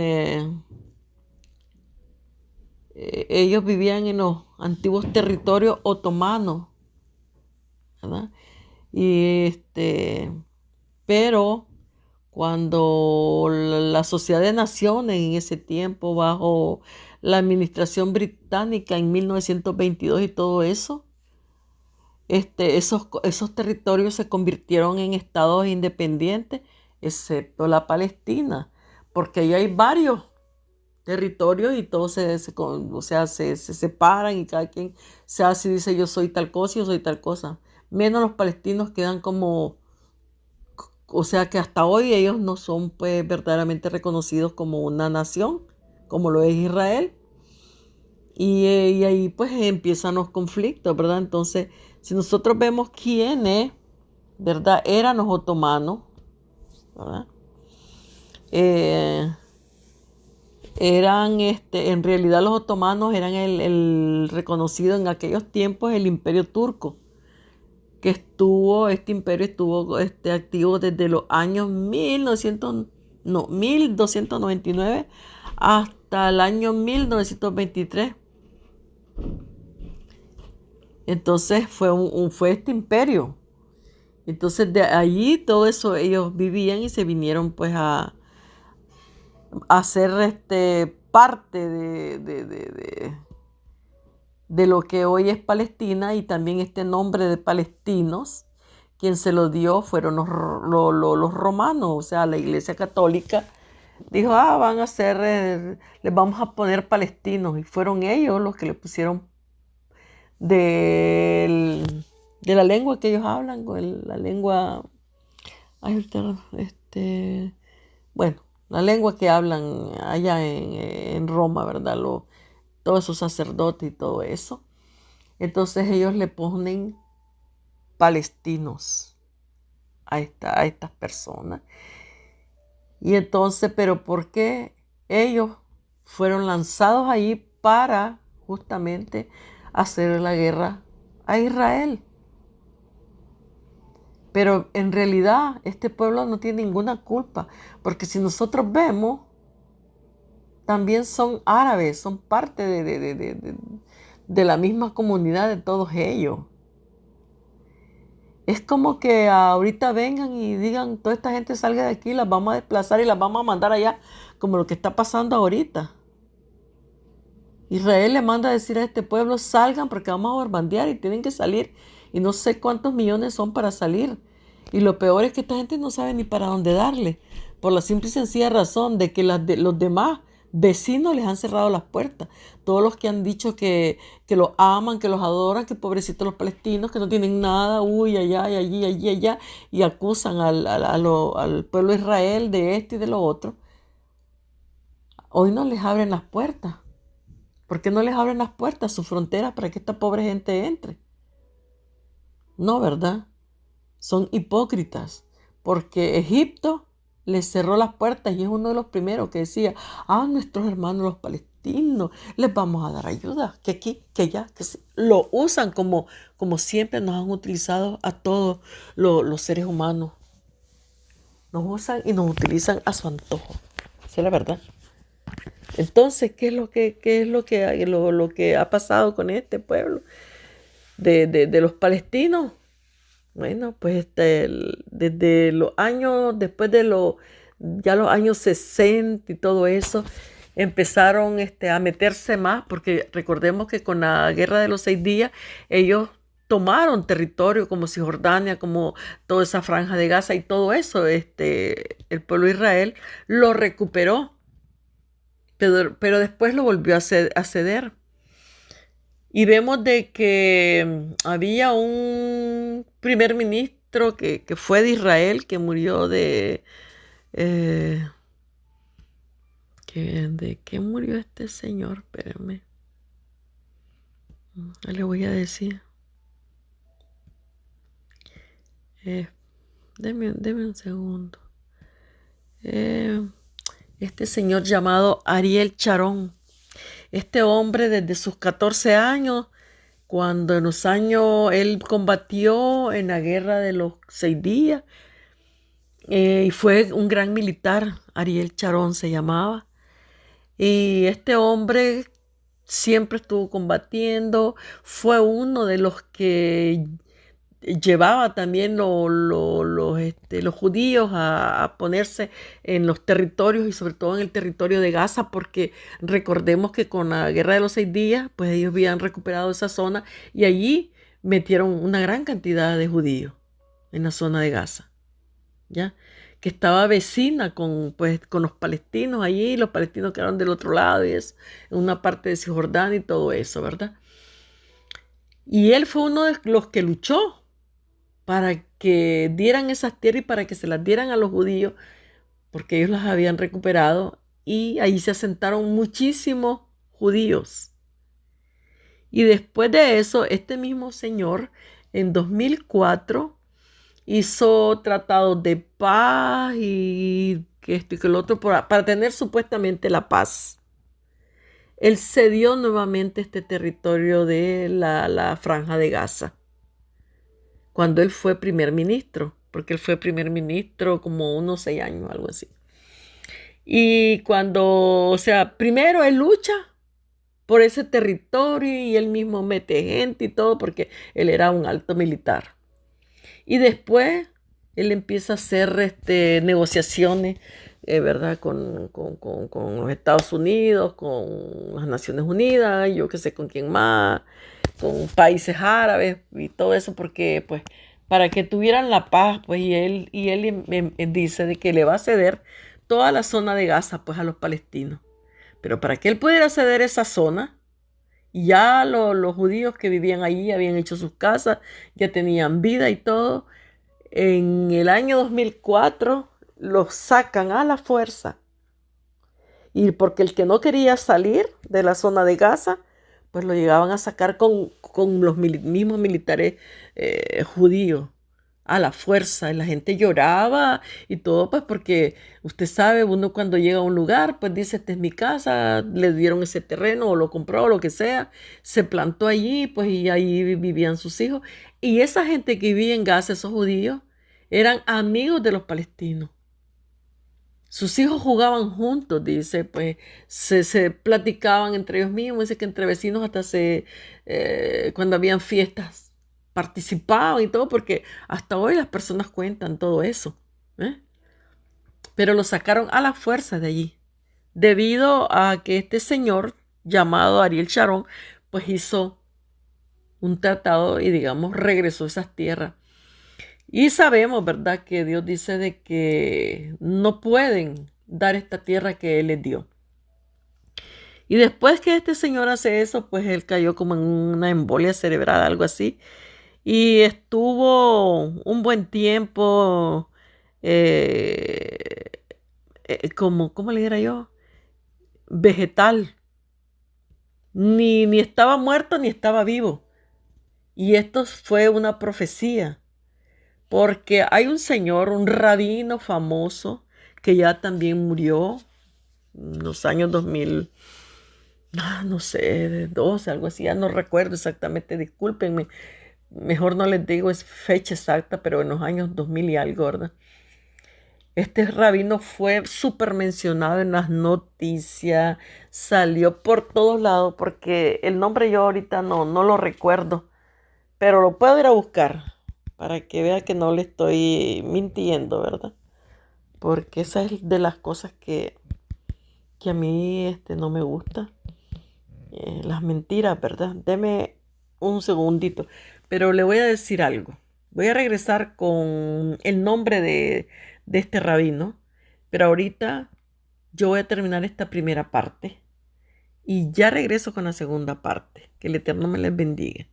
ellos vivían en los antiguos territorios otomanos, ¿verdad? Y pero cuando la Sociedad de Naciones en ese tiempo, bajo la administración británica en 1922 y todo eso, esos territorios se convirtieron en estados independientes, excepto la Palestina, porque ahí hay varios territorios y todos o sea, se separan y cada quien se hace y dice yo soy tal cosa y yo soy tal cosa. Menos los palestinos quedan como, o sea que hasta hoy ellos no son pues verdaderamente reconocidos como una nación, como lo es Israel. Y ahí pues empiezan los conflictos, ¿verdad? Entonces, si nosotros vemos quiénes, ¿verdad? Eran los otomanos, ¿verdad? Eh, en realidad los otomanos eran el reconocido en aquellos tiempos el imperio turco, que este imperio estuvo activo desde los años 1299 hasta el año 1923. Entonces fue este imperio. Entonces de allí todo eso ellos vivían y se vinieron pues a ser parte de lo que hoy es Palestina, y también este nombre de palestinos, quien se lo dio fueron los romanos, o sea, la Iglesia Católica dijo, van a ser, les vamos a poner palestinos, y fueron ellos los que le pusieron de la lengua que ellos hablan, la lengua, ay, bueno, la lengua que hablan allá en Roma, ¿verdad? Todos esos sacerdotes y todo eso. Entonces ellos le ponen palestinos a estas personas. Y entonces, ¿pero por qué ellos fueron lanzados ahí para justamente hacer la guerra a Israel? Pero en realidad este pueblo no tiene ninguna culpa, porque si nosotros vemos, también son árabes, son parte de la misma comunidad de todos ellos. Es como que ahorita vengan y digan, toda esta gente salga de aquí, las vamos a desplazar y las vamos a mandar allá, como lo que está pasando ahorita. Israel le manda a decir a este pueblo, salgan porque vamos a bombardear y tienen que salir. Y no sé cuántos millones son para salir. Y lo peor es que esta gente no sabe ni para dónde darle, por la simple y sencilla razón de que los demás vecinos les han cerrado las puertas. Todos los que han dicho que los aman, que los adoran, que pobrecitos los palestinos, que no tienen nada, uy, allá y allí, allí, allá, y acusan al pueblo de Israel de esto y de lo otro. Hoy no les abren las puertas. ¿Por qué no les abren las puertas, sus fronteras, para que esta pobre gente entre? No, ¿verdad? Son hipócritas, porque Egipto les cerró las puertas y es uno de los primeros que decía, nuestros hermanos los palestinos, les vamos a dar ayuda, que aquí, que allá, que sí. Lo usan como siempre nos han utilizado a todos los seres humanos. Nos usan y nos utilizan a su antojo. Esa es la verdad. Entonces, ¿qué es lo que ha pasado con este pueblo de los palestinos? Bueno, pues desde los años, después de ya los años 60 y todo eso, empezaron a meterse más, porque recordemos que con la Guerra de los 6 días, ellos tomaron territorio como Cisjordania, como toda esa franja de Gaza y todo eso, el pueblo de Israel lo recuperó, pero después lo volvió a ceder. Y vemos de que había un primer ministro que fue de Israel, que murió ¿de qué murió este señor? Espérenme. Le voy a decir. Deme un segundo. Este señor llamado Ariel Sharon. Este hombre desde sus 14 años, cuando en los años él combatió en la guerra de los 6 días, y fue un gran militar, Ariel Sharon se llamaba, y este hombre siempre estuvo combatiendo, fue uno de los que llevaba también los judíos a ponerse en los territorios y sobre todo en el territorio de Gaza, porque recordemos que con la Guerra de los 6 días, pues ellos habían recuperado esa zona y allí metieron una gran cantidad de judíos en la zona de Gaza, ¿ya? Que estaba vecina con los palestinos allí, los palestinos quedaron del otro lado y es en una parte de Cisjordania y todo eso, ¿verdad? Y él fue uno de los que luchó para que dieran esas tierras y para que se las dieran a los judíos, porque ellos las habían recuperado y ahí se asentaron muchísimos judíos. Y después de eso, este mismo señor en 2004 hizo tratados de paz y que esto y que lo otro para tener supuestamente la paz. Él cedió nuevamente este territorio de la Franja de Gaza cuando él fue primer ministro, porque él fue primer ministro como unos 6 años, algo así. Y cuando, o sea, primero él lucha por ese territorio y él mismo mete gente y todo porque él era un alto militar. Y después él empieza a hacer negociaciones, ¿verdad? Con los Estados Unidos, con las Naciones Unidas, yo qué sé con quién más, con países árabes y todo eso, porque pues para que tuvieran la paz, pues y él dice de que le va a ceder toda la zona de Gaza pues a los palestinos. Pero para que él pudiera ceder esa zona, ya los judíos que vivían allí habían hecho sus casas, ya tenían vida y todo. En el año 2004 los sacan a la fuerza. Y porque el que no quería salir de la zona de Gaza, pues lo llegaban a sacar con los mismos militares judíos a la fuerza. Y la gente lloraba y todo, pues porque usted sabe, uno cuando llega a un lugar, pues dice, esta es mi casa, le dieron ese terreno o lo compró o lo que sea, se plantó allí, pues y ahí vivían sus hijos. Y esa gente que vivía en Gaza, esos judíos, eran amigos de los palestinos. Sus hijos jugaban juntos, dice, pues se platicaban entre ellos mismos, dice que entre vecinos hasta cuando habían fiestas, participaban y todo, porque hasta hoy las personas cuentan todo eso, ¿eh? Pero lo sacaron a la fuerza de allí, debido a que este señor llamado Ariel Sharon, pues hizo un tratado y digamos regresó esas tierras. Y sabemos, ¿verdad?, que Dios dice de que no pueden dar esta tierra que Él les dio. Y después que este señor hace eso, pues él cayó como en una embolia cerebral, algo así. Y estuvo un buen tiempo, eh, ¿cómo le dijera yo? Vegetal. Ni estaba muerto ni estaba vivo. Y esto fue una profecía. Porque hay un señor, un rabino famoso, que ya también murió en los años 2000, no sé, 12, algo así, ya no recuerdo exactamente, discúlpenme, mejor no les digo es fecha exacta, pero en los años 2000 y algo, ¿verdad? Este rabino fue súper mencionado en las noticias, salió por todos lados, porque el nombre yo ahorita no lo recuerdo, pero lo puedo ir a buscar para que vea que no le estoy mintiendo, ¿verdad? Porque esa es de las cosas que a mí no me gusta. Las mentiras, ¿verdad? Deme un segundito, pero le voy a decir algo. Voy a regresar con el nombre de este rabino, pero ahorita yo voy a terminar esta primera parte y ya regreso con la segunda parte. Que el Eterno me les bendiga.